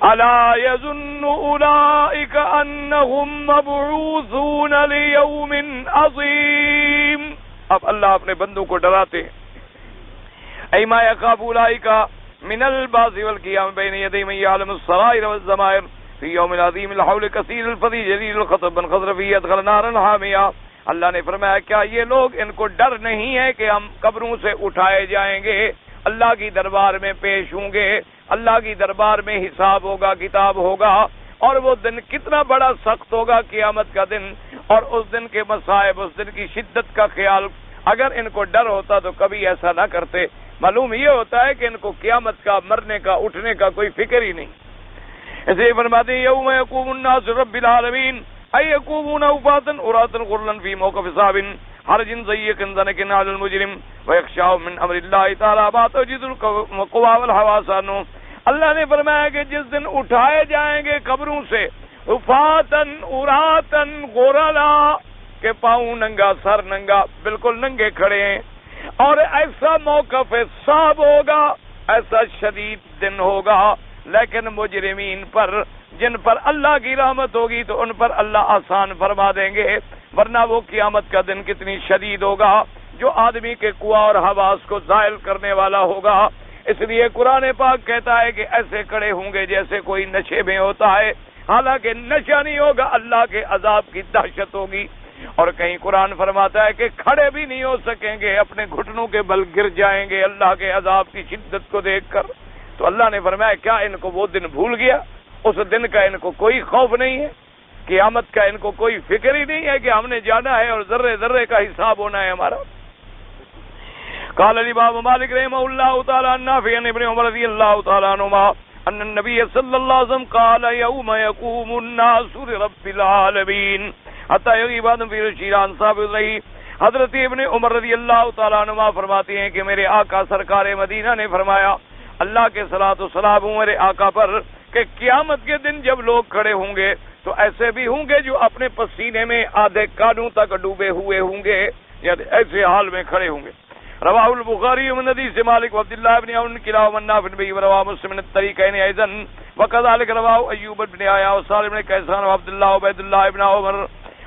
الا يظن اولئك انهم مبعوثون ليوم عظيم۔ اب اللہ اپنے بندوں کو ڈراتے ہیں، ایما یخاف اولئک من البعث والقیام بین یدی من یعلم السرائر والضمائر فی یوم عظیم الحول کثیر الفضی جلیل الخطب من خضر فی ادخل نارا حامیہ۔ اللہ نے فرمایا کیا یہ لوگ ان کو ڈر نہیں ہے کہ ہم قبروں سے اٹھائے جائیں گے، اللہ کی دربار میں پیش ہوں گے، اللہ کی دربار میں حساب ہوگا، کتاب ہوگا، اور وہ دن کتنا بڑا سخت ہوگا قیامت کا دن، اور اس دن کے مصائب، اس دن کی شدت کا خیال اگر ان کو ڈر ہوتا تو کبھی ایسا نہ کرتے۔ معلوم یہ ہوتا ہے کہ ان کو قیامت کا، مرنے کا، اٹھنے کا کوئی فکر ہی نہیں۔ اسے فرماتے ہیں یوم یقوم الناس رب العالمین ای یقومون اوفاتا عراتا غرلا فی موقف صعب حرج ضیق ضنک علی المجرم ویخشاء من امر اللہ تعالی ما توجد القوا والحواس عنہ۔ اللہ نے فرمایا کہ جس دن اٹھائے جائیں گے قبروں سے اوفاتن عراتا غرلا، کہ پاؤں ننگا، سر ننگا، بالکل ننگے کھڑے ہیں، اور ایسا موقف صعب ہوگا، ایسا شدید دن ہوگا، لیکن مجرمین پر، جن پر اللہ کی رحمت ہوگی تو ان پر اللہ آسان فرما دیں گے، ورنہ وہ قیامت کا دن کتنی شدید ہوگا جو آدمی کے قوا اور حواس کو زائل کرنے والا ہوگا۔ اس لیے قرآن پاک کہتا ہے کہ ایسے کھڑے ہوں گے جیسے کوئی نشے میں ہوتا ہے، حالانکہ نشہ نہیں ہوگا، اللہ کے عذاب کی دہشت ہوگی۔ اور کہیں قرآن فرماتا ہے کہ کھڑے بھی نہیں ہو سکیں گے، اپنے گھٹنوں کے بل گر جائیں گے اللہ کے عذاب کی شدت کو دیکھ کر۔ تو اللہ نے فرمایا کیا ان کو وہ دن بھول گیا؟ اس دن کا ان کو کوئی خوف نہیں ہے، قیامت کا ان کو کوئی فکر ہی نہیں ہے کہ ہم نے جانا ہے اور ذرے ذرے کا حساب ہونا ہے ہمارا۔ قال الامام مالک رحمہ اللہ تعالی عن نافع عن ابن عمر رضی اللہ تعالی عنہما ان النبی صلی اللہ علیہ وسلم قال یوم یقوم الناس لرب العالمین حتی یغیب آدم فی رشیران ثابت رہی۔ حضرت ابن عمر رضی اللہ تعالیٰ عنہ فرماتے ہیں کہ میرے آقا سرکار مدینہ نے فرمایا، اللہ کے صلاۃ و سلام ہوں میرے آقا پر، کہ قیامت کے دن جب لوگ کھڑے ہوں گے تو ایسے بھی ہوں گے جو اپنے پسینے میں آدھے کانوں تک ڈوبے ہوئے ہوں گے، یعنی ایسے حال میں کھڑے ہوں گے۔ رواہ البخاری من حدیث مالک وعبد اللہ بن عون کلاہما نافع بن رواہ مسلم من الطریقین ایضا وكذلك رواہ ایوب بن عیاض وصالح بن کیسان وعبد اللہ عبید اللہ بن عمر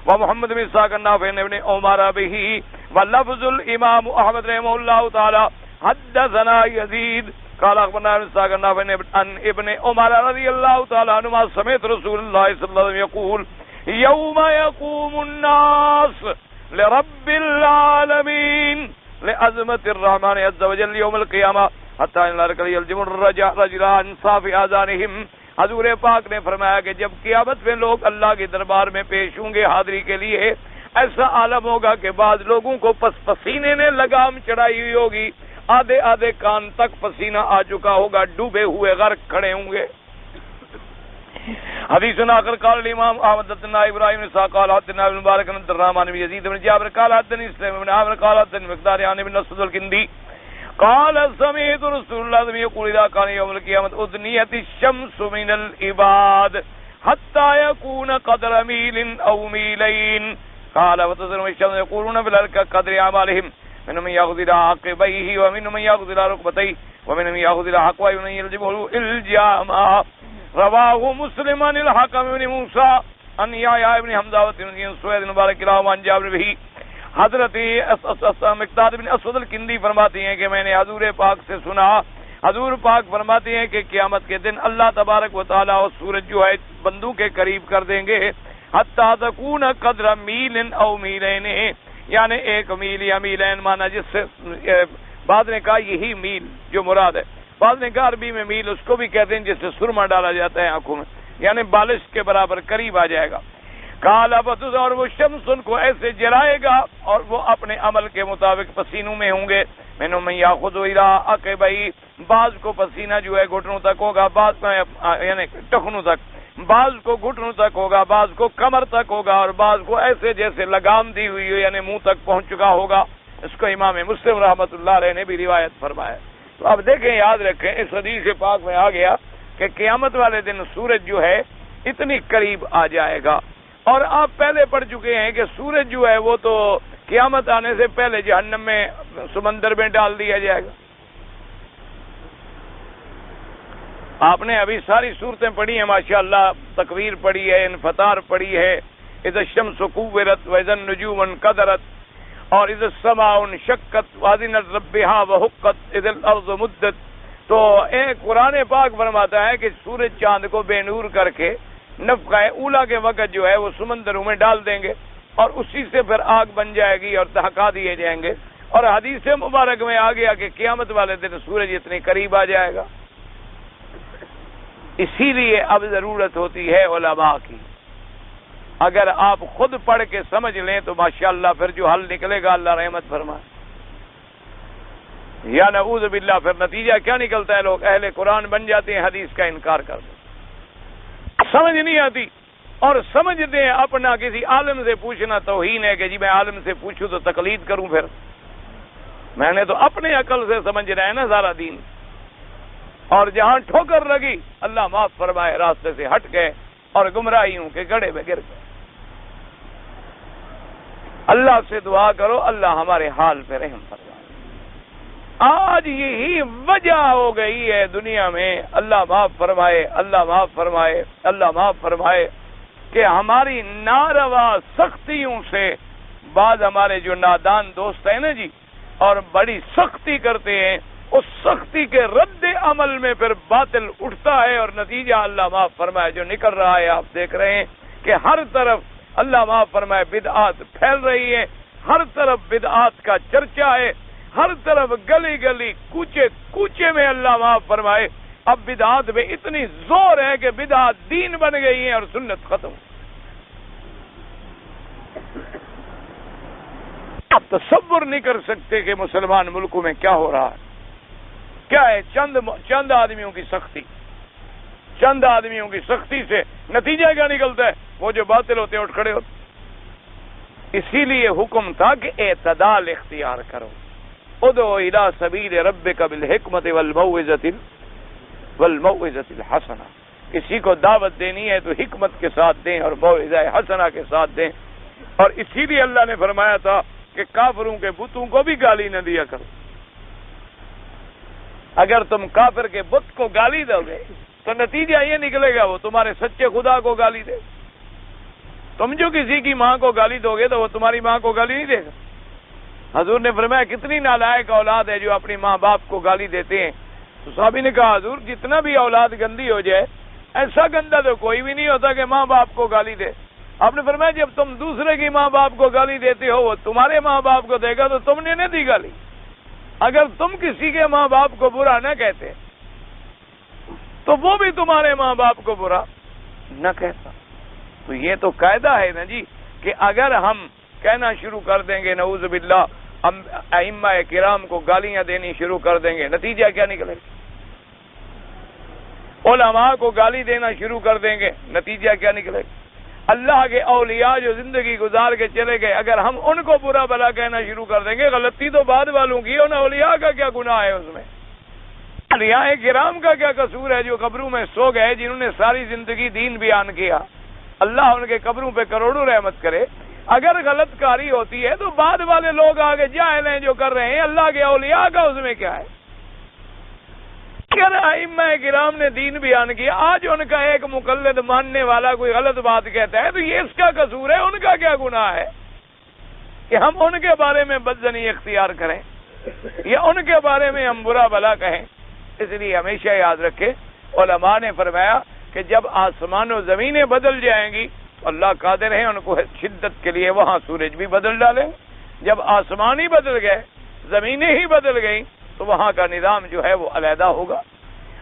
ومحمد بن اسحاق النافع ابن عمر به ولفظ الامام احمد رحمه الله تعالى حدثنا يزيد قال اخبرنا ابن اسحاق النافع عن ابن عمر رضي الله تعالى عنهما سمعت رسول الله صلى الله عليه وسلم يقول يوم يقوم الناس لرب العالمين لعظمة الرحمن عز وجل يوم القيامة حتى ان الرجل يلزم الرجلان صاف اذانهم. حضور پاک نے فرمایا کہ جب قیامت میں لوگ اللہ کے دربار میں پیش ہوں گے حاضری کے لیے، ایسا عالم ہوگا کہ بعض لوگوں کو پسینے نے لگام چڑھائی ہوئی ہوگی، آدھے آدھے کان تک پسینہ آ چکا ہوگا، ڈوبے ہوئے غرق کھڑے ہوں گے. حدیث آخر قال الامام احمد حدثنا ابراہیم بن اسحاق قال حدثنا ابن مبارک بن عبد الرحمن بن یزید بن جابر قال حدثني اسلام بن عامر قال حدثني مقدار عن ابن اسود الكندي قال سمعت رسول الله يقول اذا كان يوم القيامه ادنيت الشمس من العباد حتى يكون قدر ميل او ميلين قال وتزرم الشمس يقولون في الارض قدر اعمالهم منهم من ياخذ الى عقبيه ومنهم من ياخذ الى ركبتيه ومنهم ياخذ الى حقويه ومن يلزمه الجام. رواه مسلم عن الحكم بن موسى عن يحيى بن حمزة بن سويد بن مبارك عن جابر به. حضرت مقداد بن اسود الکندی فرماتے ہیں کہ میں نے حضور پاک سے سنا، حضور پاک فرماتے ہیں کہ قیامت کے دن اللہ تبارک و تعالیٰ اور سورج جو ہے بندوں کے قریب کر دیں گے حتی تکون قدر میل او میلین، یعنی ایک میل یا میلین مانا، جس سے بعض نے کہا یہی میل جو مراد ہے، بعض نے کہا عربی میں میل اس کو بھی کہتے ہیں جس سے سرما ڈالا جاتا ہے آنکھوں میں، یعنی بالش کے برابر قریب آ جائے گا. کالا بسوس، اور وہ شمس ان کو ایسے جلائے گا اور وہ اپنے عمل کے مطابق پسینوں میں ہوں گے. میں نے یاخذ الی عقبیہ، بعض کو پسینہ جو ہے گھٹنوں تک ہوگا، بعض یعنی ٹخنوں تک، بعض کو گھٹنوں تک ہوگا، بعض کو کمر تک ہوگا، اور بعض کو ایسے جیسے لگام دی ہوئی ہو یعنی منہ تک پہنچ چکا ہوگا. اس کو امام مسلم رحمۃ اللہ علیہ نے بھی روایت فرمایا. تو اب دیکھیں، یاد رکھیں، اس حدیث پاک میں آ گیا کہ قیامت والے دن سورج جو ہے اتنی قریب آ جائے گا. اور آپ پہلے پڑھ چکے ہیں کہ سورج جو ہے وہ تو قیامت آنے سے پہلے جہنم میں سمندر میں ڈال دیا جائے گا. آپ نے ابھی ساری صورتیں پڑھی ہیں ماشاءاللہ، تکویر پڑھی ہے، انفطار پڑھی ہے، اذا الشمس كورت واذا النجوم انكدرت، اور اذا السماء انشقت واذنت ربها وحقت اذا الارض مدت. تو ایک قرآن پاک فرماتا ہے کہ سورج چاند کو بے نور کر کے نفخہ اولا کے وقت جو ہے وہ سمندروں میں ڈال دیں گے اور اسی سے پھر آگ بن جائے گی اور دہکا دیے جائیں گے. اور حدیث مبارک میں آ گیا کہ قیامت والے دن سورج اتنے قریب آ جائے گا. اسی لیے اب ضرورت ہوتی ہے علماء کی. اگر آپ خود پڑھ کے سمجھ لیں تو ماشاءاللہ پھر جو حل نکلے گا اللہ رحمت فرمائے. یا نعوذ باللہ پھر نتیجہ کیا نکلتا ہے؟ لوگ اہل قرآن بن جاتے ہیں، حدیث کا انکار کرتے ہیں، سمجھ نہیں آتی، اور سمجھتے ہیں اپنا کسی عالم سے پوچھنا توہین ہے کہ جی میں عالم سے پوچھوں تو تقلید کروں. پھر میں نے تو اپنے عقل سے سمجھ رہا ہے نا سارا دین. اور جہاں ٹھوکر لگی اللہ معاف فرمائے، راستے سے ہٹ گئے اور گمراہیوں کے گڑھے میں گر گئے. اللہ سے دعا کرو اللہ ہمارے حال پہ رحم فرمائے. آج یہی وجہ ہو گئی ہے دنیا میں، اللہ معاف فرمائے، اللہ معاف فرمائے، اللہ معاف فرمائے، کہ ہماری ناروا سختیوں سے بعض ہمارے جو نادان دوست ہیں نا جی، اور بڑی سختی کرتے ہیں، اس سختی کے رد عمل میں پھر باطل اٹھتا ہے اور نتیجہ اللہ معاف فرمائے جو نکل رہا ہے. آپ دیکھ رہے ہیں کہ ہر طرف اللہ معاف فرمائے بدعات پھیل رہی ہے، ہر طرف بدعات کا چرچا ہے، ہر طرف گلی گلی کوچے کوچے میں اللہ معاف فرمائے اب بدعات میں اتنی زور ہے کہ بدعات دین بن گئی ہیں اور سنت ختم. آپ تصور نہیں کر سکتے کہ مسلمان ملکوں میں کیا ہو رہا ہے. کیا ہے؟ چند آدمیوں کی سختی، چند آدمیوں کی سختی سے نتیجہ کیا نکلتا ہے؟ وہ جو باطل ہوتے ہیں اٹھ کھڑے ہوتے. اسی لیے حکم تھا کہ اعتدال اختیار کرو. ادعو الی سبیل ربک بالحکمت والموعظۃ الحسنہ. کسی کو دعوت دینی ہے تو حکمت کے ساتھ دیں اور موعظہ حسنہ کے ساتھ دیں. اور اسی لیے اللہ نے فرمایا تھا کہ کافروں کے بتوں کو بھی گالی نہ دیا کرو. اگر تم کافر کے بت کو گالی دو گے تو نتیجہ یہ نکلے گا وہ تمہارے سچے خدا کو گالی دے. تم جو کسی کی ماں کو گالی دو گے تو وہ تمہاری ماں کو گالی نہیں دے گا. حضور نے فرمایا کتنی نالائق اولاد ہے جو اپنی ماں باپ کو گالی دیتے ہیں. تو صحابی نے کہا حضور جتنا بھی اولاد گندی ہو جائے ایسا گندا تو کوئی بھی نہیں ہوتا کہ ماں باپ کو گالی دے. آپ نے فرمایا جب تم دوسرے کی ماں باپ کو گالی دیتے ہو وہ تمہارے ماں باپ کو دے گا تو تم نے نہیں دی گالی. اگر تم کسی کے ماں باپ کو برا نہ کہتے تو وہ بھی تمہارے ماں باپ کو برا نہ کہتا. تو یہ تو قاعدہ ہے نا جی کہ اگر ہم کہنا شروع کر دیں گے نعوذ باللہ ہم ائمہ کرام کو گالیاں دینی شروع کر دیں گے نتیجہ کیا نکلے گا؟ علماء کو گالی دینا شروع کر دیں گے نتیجہ کیا نکلے گا؟ اللہ کے اولیاء جو زندگی گزار کے چلے گئے اگر ہم ان کو برا بھلا کہنا شروع کر دیں گے غلطی تو بعد والوں کی. ان اولیاء کا کیا گناہ ہے اس میں؟ اولیاء کرام کا کیا قصور ہے جو قبروں میں سو گئے جنہوں نے ساری زندگی دین بیان کیا؟ اللہ ان کے قبروں پہ کروڑوں رحمت کرے. اگر غلط کاری ہوتی ہے تو بعد والے لوگ آگے جاہل ہیں جو کر رہے ہیں. اللہ کے اولیاء کا اس میں کیا ہے؟ اگر ائمہ کرام نے دین بیان کیا آج ان کا ایک مقلد ماننے والا کوئی غلط بات کہتا ہے تو یہ اس کا قصور ہے. ان کا کیا گناہ ہے کہ ہم ان کے بارے میں بدزنی اختیار کریں یا ان کے بارے میں ہم برا بھلا کہیں؟ اس لیے ہمیشہ یاد رکھے علماء نے فرمایا کہ جب آسمان و زمینیں بدل جائیں گی اللہ قادر ہیں ان کو شدت کے لیے وہاں سورج بھی بدل ڈالیں. جب آسمان ہی بدل گئے زمینیں ہی بدل گئیں تو وہاں کا نظام جو ہے وہ علیحدہ ہوگا.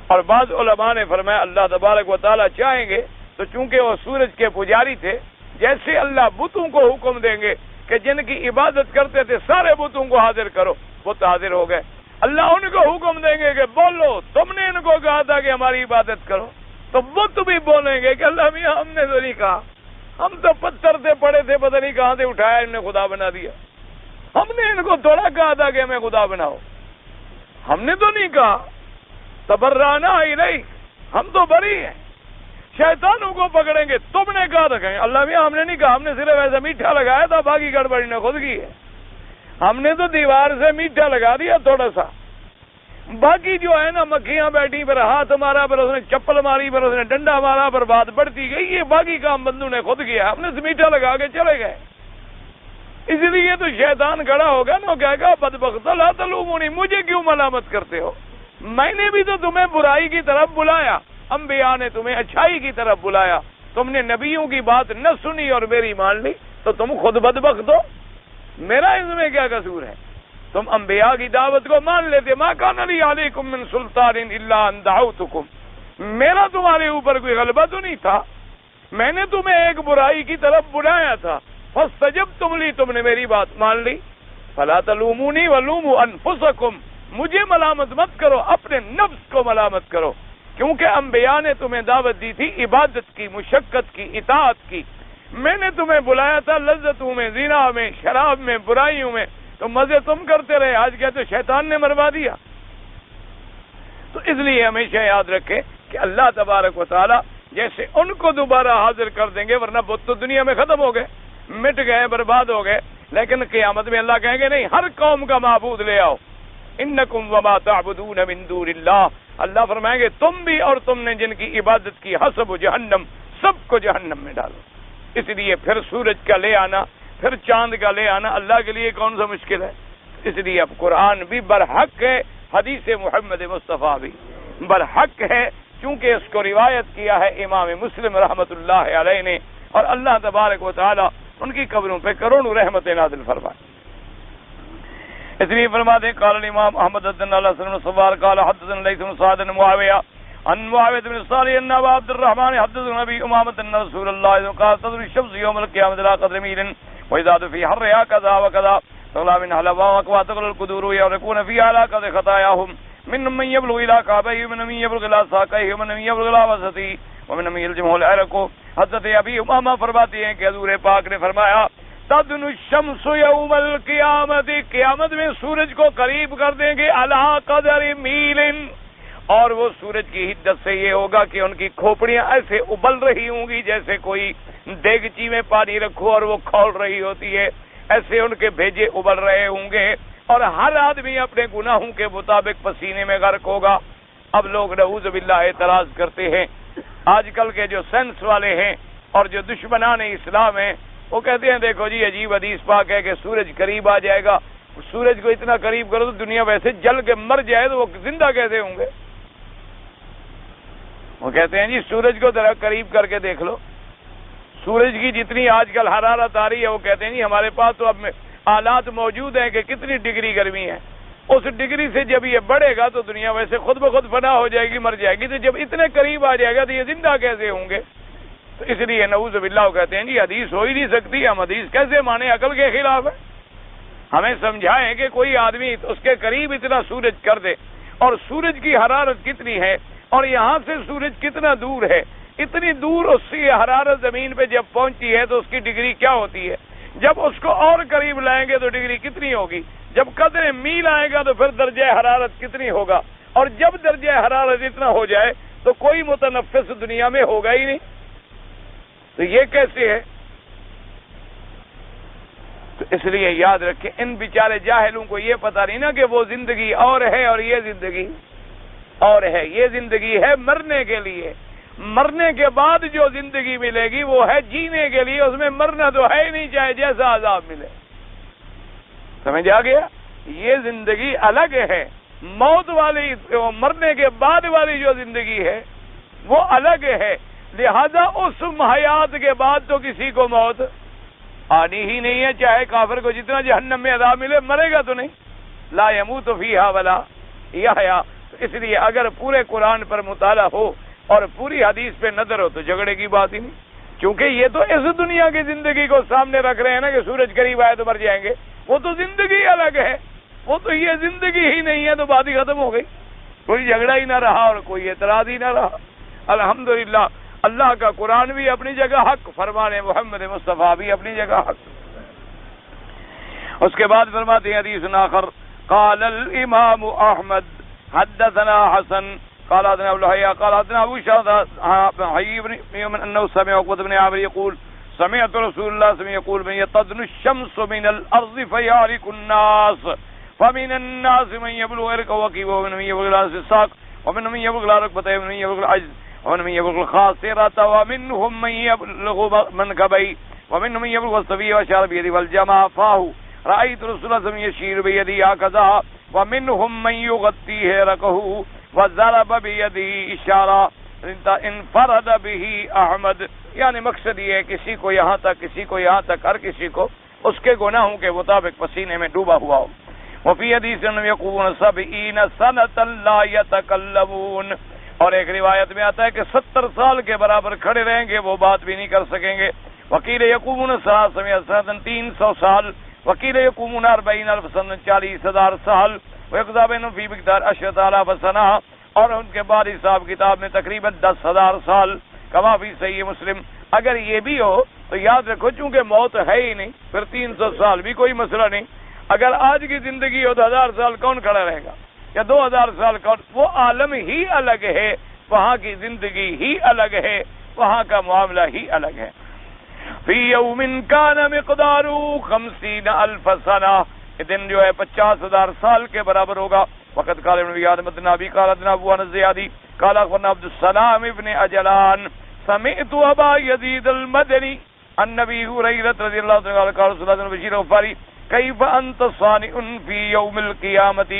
اور بعض علماء نے فرمایا اللہ تبارک و تعالیٰ چاہیں گے تو چونکہ وہ سورج کے پجاری تھے جیسے اللہ بتوں کو حکم دیں گے کہ جن کی عبادت کرتے تھے سارے بتوں کو حاضر کرو بت حاضر ہو گئے. اللہ ان کو حکم دیں گے کہ بولو تم نے ان کو کہا تھا کہ ہماری عبادت کرو تو بت بھی بولیں گے کہ اللہ میاں ہم نے تو نہیں کہا ہم تو پتھر سے پڑے تھے پتہ نہیں کہاں سے اٹھایا ان نے خدا بنا دیا. ہم نے ان کو تھوڑا کہا تھا کہ ہمیں خدا بناؤ ہم نے تو نہیں کہا. تبرانا الیک ہم تو بری ہیں. شیطانوں کو پکڑیں گے تم نے کہا تھا کہیں اللہ میاں ہم نے نہیں کہا ہم نے صرف ایسا میٹھا لگایا تھا باقی گڑبڑی نے خود کی ہے. ہم نے تو دیوار سے میٹھا لگا دیا تھوڑا سا باقی جو ہے نا مکھیاں بیٹھی پر ہاتھ مارا پر اس نے چپل ماری پر اس نے ڈنڈا مارا پر بات بڑھتی گئی یہ باقی کام بندوں نے خود کیا ہم نے میٹھا لگا کے چلے گئے. اس لیے تو شیطان کھڑا ہوگا نا کہے گا بدبخت لا تلومونی مجھے کیوں ملامت کرتے ہو میں نے بھی تو تمہیں برائی کی طرف بلایا انبیاء نے تمہیں اچھائی کی طرف بلایا تم نے نبیوں کی بات نہ سنی اور میری مان لی تو تم خود بدبخت ہو. میرا اس میں کیا قصور ہے؟ تم انبیاء کی دعوت کو مان لیتے ما کان لی علیکم من سلطان الا ان دعوتکم میرا تمہارے اوپر کوئی غلبہ تو نہیں تھا میں نے تمہیں ایک برائی کی طرف بلایا تھا فاستجبتم لی تم نے میری بات مان لی. فلا تلومونی ولوموا انفسکم مجھے ملامت مت کرو اپنے نفس کو ملامت کرو کیونکہ انبیاء نے تمہیں دعوت دی تھی عبادت کی مشقت کی اطاعت کی. میں نے تمہیں بلایا تھا لذتوں میں زنا میں شراب میں برائیوں میں تو مزے تم کرتے رہے آج کہتے شیطان نے مروا دیا. تو اس لیے ہمیشہ یاد رکھیں کہ اللہ تبارک و تعالی جیسے ان کو دوبارہ حاضر کر دیں گے ورنہ بت تو دنیا میں ختم ہو گئے مٹ گئے برباد ہو گئے لیکن قیامت میں اللہ کہیں گے نہیں ہر قوم کا معبود لے آؤ انکم وما تعبدون من دون اللہ. اللہ فرمائیں گے تم بھی اور تم نے جن کی عبادت کی حسب جہنم سب کو جہنم میں ڈالو. اس لیے پھر سورج کا لے آنا پھر چاند کا لے آنا اللہ کے لیے کون سا مشکل ہے. اس لیے اب قرآن بھی برحق ہے حدیث محمد مصطفیٰ بھی برحق ہے چونکہ اس کو روایت کیا ہے امام مسلم رحمۃ اللہ علیہ نے اور اللہ تبارک و تعالی ان کی قبروں پہ کروڑوں رحمت نازل فرمائے. اس لیے فرماتے ہیں قال الامام احمد بن اللہ سلم صبار قال حدثنا لیث بن سعد بن معاویہ عن معاویہ بن صالح ان ابا عبد الرحمن حدثنا ابي امامه ان رسول الله قال تدري الشمس يوم القيامه لا قدر ميل واذا في حرها كذا وكذا طلع من حلوا وقواتل القدور يركون في علاقه خطاياهم من يبلغ الى كعبيه من يبلغ الى ساقيه من يبلغ الى وسطه ومن يلجمه العرق. حضرت ابی امامہ فرماتے ہیں کہ حضور پاک نے فرمایا تدن الشمس یوم القیامت قیامت میں سورج کو قریب کر دیں گے علی قدر میل اور وہ سورج کی حدت سے یہ ہوگا کہ ان کی کھوپڑیاں ایسے ابل رہی ہوں گی جیسے کوئی دیگچی میں پانی رکھو اور وہ کھول رہی ہوتی ہے ایسے ان کے بھیجے ابل رہے ہوں گے اور ہر آدمی اپنے گناہوں کے مطابق پسینے میں غرق ہوگا. اب لوگ نعوذ باللہ اعتراض کرتے ہیں آج کل کے جو سائنس والے ہیں اور جو دشمنان اسلام ہیں وہ کہتے ہیں دیکھو جی عجیب حدیث پاک ہے کہ سورج قریب آ جائے گا، سورج کو اتنا قریب کرو تو دنیا ویسے جل کے مر جائے تو وہ زندہ کیسے ہوں گے؟ وہ کہتے ہیں جی سورج کو ذرا قریب کر کے دیکھ لو، سورج کی جتنی آج کل حرارت آ رہی ہے وہ کہتے ہیں جی ہمارے پاس تو اب آلات موجود ہیں کہ کتنی ڈگری گرمی ہے، اس ڈگری سے جب یہ بڑھے گا تو دنیا ویسے خود بخود فنا ہو جائے گی، مر جائے گی، تو جب اتنے قریب آ جائے گا تو یہ زندہ کیسے ہوں گے؟ تو اس لیے نعوذ باللہ کہتے ہیں جی حدیث ہو ہی نہیں سکتی، ہم حدیث کیسے مانے؟ عقل کے خلاف ہے۔ ہمیں سمجھائیں کہ کوئی آدمی اس کے قریب اتنا سورج کر دے، اور سورج کی حرارت کتنی ہے اور یہاں سے سورج کتنا دور ہے، اتنی دور اس کی حرارت زمین پہ جب پہنچی ہے تو اس کی ڈگری کیا ہوتی ہے؟ جب اس کو اور قریب لائیں گے تو ڈگری کتنی ہوگی؟ جب قدرے میل آئے گا تو پھر درجہ حرارت کتنی ہوگا؟ اور جب درجہ حرارت اتنا ہو جائے تو کوئی متنفس دنیا میں ہوگا ہی نہیں، تو یہ کیسے ہے؟ تو اس لیے یاد رکھیں ان بیچارے جاہلوں کو یہ پتہ نہیں نا کہ وہ زندگی اور ہے اور یہ زندگی اور ہے۔ یہ زندگی ہے مرنے کے لیے، مرنے کے بعد جو زندگی ملے گی وہ ہے جینے کے لیے، اس میں مرنا تو ہے ہی نہیں، چاہے جیسا عذاب ملے۔ سمجھ آ گیا؟ یہ زندگی الگ ہے، موت والی مرنے کے بعد والی جو زندگی ہے وہ الگ ہے، لہذا اس حیات کے بعد تو کسی کو موت آنی ہی نہیں ہے، چاہے کافر کو جتنا جہنم میں عذاب ملے مرے گا تو نہیں، لا يموت فیہا ولا یحیا۔ اس لیے اگر پورے قرآن پر مطالعہ ہو اور پوری حدیث پہ نظر ہو تو جھگڑے کی بات ہی نہیں، کیونکہ یہ تو اس دنیا کی زندگی کو سامنے رکھ رہے ہیں نا کہ سورج قریب آئے تو مر جائیں گے، وہ تو زندگی الگ ہے، وہ تو یہ زندگی ہی نہیں ہے، تو بات ہی ختم ہو گئی، کوئی جھگڑا ہی نہ رہا اور کوئی اعتراض ہی نہ رہا۔ الحمدللہ اللہ کا قرآن بھی اپنی جگہ حق، فرمان محمد مصطفیٰ بھی اپنی جگہ حق۔ اس کے بعد فرماتے ہیں حدیث آخر قال الامام احمد حدثنا حسن قال حدثنا ابو الحياء قال حدثنا ابو حي بن انه سمع عقبة بن عامر يقول سمعت رسول الله صلى الله عليه وسلم يقول من يتدن الشمس من الارض فيعرك الناس فمن الناس من يبلغ عرق وكيبه ومن من يبلغ راس الساق ومن من يبلغ ركبتيه ومن من يبلغ العجز ومن من يبلغ الخاصرة ومنهم من يبلغ منكبيه ومنهم من يبلغ الصبي وشار بيده والجمع فاه رأيت رسول الله صلى الله عليه وسلم يشير بيده هكذا ومنهم من يغطيه ركه وضرب بيده اشارہ انفرد به احمد، یعنی مقصد یہ ہے کسی کو یہاں تک کسی کو یہاں تک، ہر کسی کو اس کے گناہوں کے مطابق پسینے میں ڈوبا ہوا ہو۔ وفی حدیث یقولون 70 سنة لا يتكلمون، اور ایک روایت میں آتا ہے کہ 70 سال کے برابر کھڑے رہیں گے، وہ بات بھی نہیں کر سکیں گے۔ وکیل یقومون 300 سال، وکیل یقومون 40,000 سنہ 40,000 سال، ویقضا بینہم فی مقدار 10,000 سنہ، اور ان کے بعد حساب کتاب میں تقریباً 10,000 سال، کما فی صحیح مسلم۔ اگر یہ بھی ہو تو یاد رکھو چونکہ موت ہے ہی نہیں، پھر 300 سال بھی کوئی مسئلہ نہیں۔ اگر آج کی زندگی ہو تو 1000 سال کون کھڑا رہے گا، یا 2000 سال کون؟ وہ عالم ہی الگ ہے، وہاں کی زندگی ہی الگ ہے، وہاں کا معاملہ ہی الگ ہے۔ فی یوم کان مقدارہ 50,000 سنہ، یہ دن جو ہے 50,000 سال کے برابر ہوگا۔ وقت قال ابن زیاد مدن ابی قال ادنا ابو انس زیادی قال اخبرنا عبد السلام ابن اجلان سمعت ابا یزید المدنی النبی ہریرہ رضی اللہ عنہ قال قال رسول اللہ بشیر غفاری کیف انت صانع فی یوم القیامت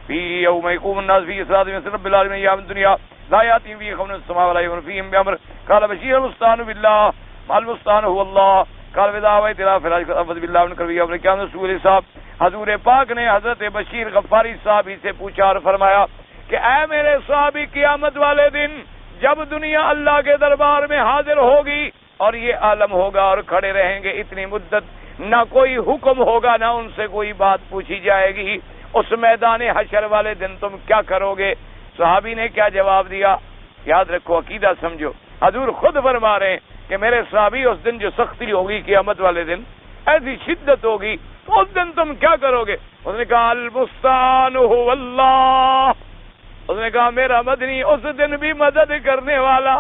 فی یوم یقوم الناس فی صراط من رب العالمین ایام الدنیا لا یاتی فی خمس السماء ولا یؤمن فیہم بامر قال بشیر المستعان باللہ المستعان هو اللہ قال وذا ویت لا فراج عبد باللہ من کروی اور کیا رسول صاحب حضور پاک نے حضرت بشیر غفاری صاحب ہی سے پوچھا اور فرمایا کہ اے میرے صحابی، قیامت والے دن جب دنیا اللہ کے دربار میں حاضر ہوگی اور یہ عالم ہوگا اور کھڑے رہیں گے اتنی مدت، نہ کوئی حکم ہوگا نہ ان سے کوئی بات پوچھی جائے گی، اس میدان حشر والے دن تم کیا کرو گے؟ صحابی نے کیا جواب دیا؟ یاد رکھو، عقیدہ سمجھو، حضور خود فرما رہے ہیں کہ میرے صحابی اس دن جو سختی ہوگی قیامت والے دن، ایسی شدت ہوگی، تو اس دن تم کیا کرو گے؟ اس نے کہا المستعان هو اللہ، اس نے کہا میرا مدنی اس دن بھی مدد کرنے والا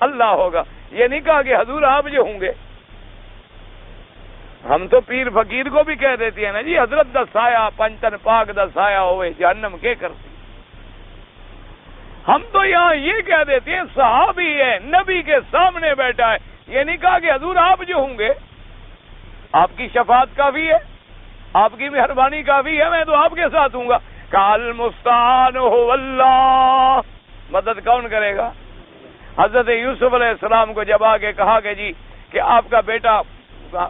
اللہ ہوگا۔ یہ نہیں کہا کہ حضور آپ جو ہوں گے، ہم تو پیر فقیر کو بھی کہہ دیتی ہیں نا جی حضرت دا سایہ پنچن پاک دا سایہ ہوئے جہنم کے کرتی، ہم تو یہاں یہ کہہ دیتے ہیں صحابی ہے، نبی کے سامنے بیٹھا ہے، یہ نہیں کہا کہ حضور آپ جو ہوں گے، آپ کی شفاعت کافی ہے، آپ کی مہربانی کافی ہے، میں تو آپ کے ساتھ ہوں گا۔ کال مستعان هو اللہ، مدد کون کرے گا؟ حضرت یوسف علیہ السلام کو جب آگے کہا کہ جی کہ آپ کا بیٹا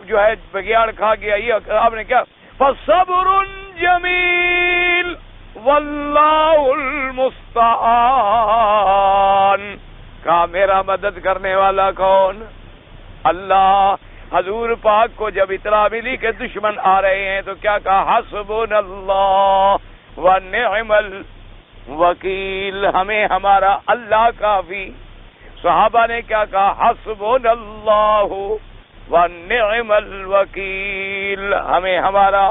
جو ہے بگیاڑ کھا گیا، یہ آپ نے کیا؟ فصبر جمیل واللہ المستعان، کہا میرا مدد کرنے والا کون؟ اللہ۔ حضور پاک کو جب اطلاع ملی کہ دشمن آ رہے ہیں تو کیا کہا؟ حسبنا اللہ ونعم الوکیل، ہمیں ہمارا اللہ کافی۔ صحابہ نے کیا کہا؟ حسبنا اللہ ونعم الوکیل، ہمیں ہمارا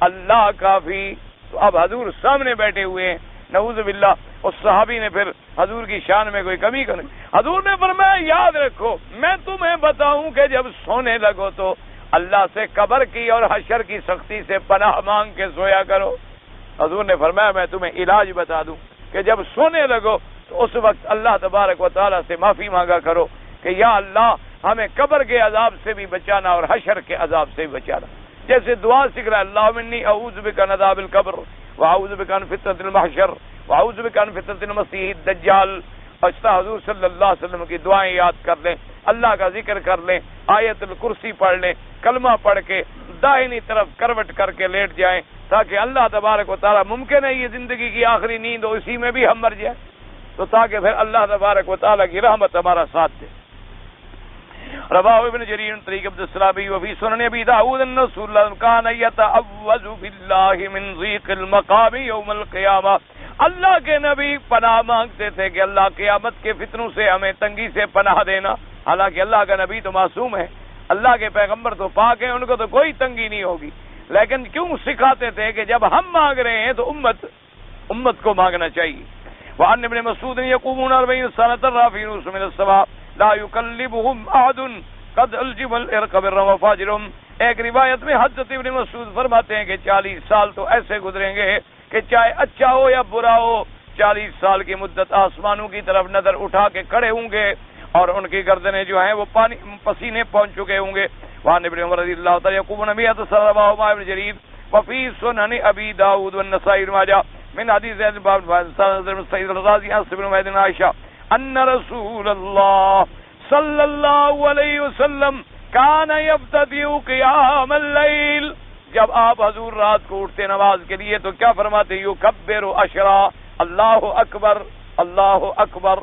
اللہ کافی۔ تو اب حضور سامنے بیٹھے ہوئے ہیں، نعوذ باللہ، اس صحابی نے پھر حضور کی شان میں کوئی کمی کرنے، حضور نے فرمایا یاد رکھو میں تمہیں بتاؤں کہ جب سونے لگو تو اللہ سے قبر کی اور حشر کی سختی سے پناہ مانگ کے سویا کرو۔ حضور نے فرمایا میں تمہیں علاج بتا دوں کہ جب سونے لگو تو اس وقت اللہ تبارک و تعالیٰ سے معافی مانگا کرو کہ یا اللہ ہمیں قبر کے عذاب سے بھی بچانا اور حشر کے عذاب سے بھی بچانا۔ جیسے دعا سکھ رہا ہے اللہم انی اعوذ بک من عذاب القبر واعوذ بک من فتنۃ المحشر واعوذ بک من فتنۃ المسیح الدجال۔ حضور صلی اللہ علیہ وسلم کی دعائیں یاد کر لیں، اللہ کا ذکر کر لیں، آیت الکرسی پڑھ لیں، کلمہ پڑھ کے داہنی طرف کروٹ کر کے لیٹ جائیں تاکہ اللہ تبارک و تعالیٰ، ممکن ہے یہ زندگی کی آخری نیند ہو، اسی میں بھی ہم مر جائیں تو تاکہ پھر اللہ تبارک و تعالیٰ کی رحمت ہمارا ساتھ دے۔ رواہ ابن جریر طریق عبد السلام وفی سنن ابی داؤد ان رسول اللہ کان یتعوذ باللہ من ضیق المقام یوم القیامہ، اللہ کے نبی پناہ مانگتے تھے کہ اللہ قیامت کے فتنوں سے ہمیں تنگی سے پناہ دینا۔ حالانکہ اللہ کا نبی تو معصوم ہے، اللہ کے پیغمبر تو پاک ہیں، ان کو تو کوئی تنگی نہیں ہوگی، لیکن کیوں سکھاتے تھے کہ جب ہم مانگ رہے ہیں تو امت کو مانگنا چاہیے۔ وعن ابن مسعود یقومون 40 سنة رافعون من السماء لا يكلبهم احد قد الجم الارق برا وفاجرهم۔ ایک روایت میں حضرت ابن مسعود فرماتے ہیں کہ 40 سال تو ایسے گزریں گے کہ چاہے اچھا ہو یا برا ہو، 40 سال کی مدت آسمانوں کی طرف نظر اٹھا کے کھڑے ہوں گے اور ان کی گردنیں جو ہیں وہ پسینے پہنچ چکے ہوں گے۔ وعن ابن عمر رضی اللہ تعالی یقومون 100 سنة رواه ابن جریر وفي سنن ابی داؤد والنسائی بن ماجہ من حدیث زید بن سعید الرازی عن ابن عمر عائشہ ان رسول اللہ صلی اللہ علیہ وسلم کان یفتتح قیام اللیل، جب آپ حضور رات کو اٹھتے نماز کے لیے تو کیا فرماتے؟ یکبر عشرا، اللہ اکبر اللہ اکبر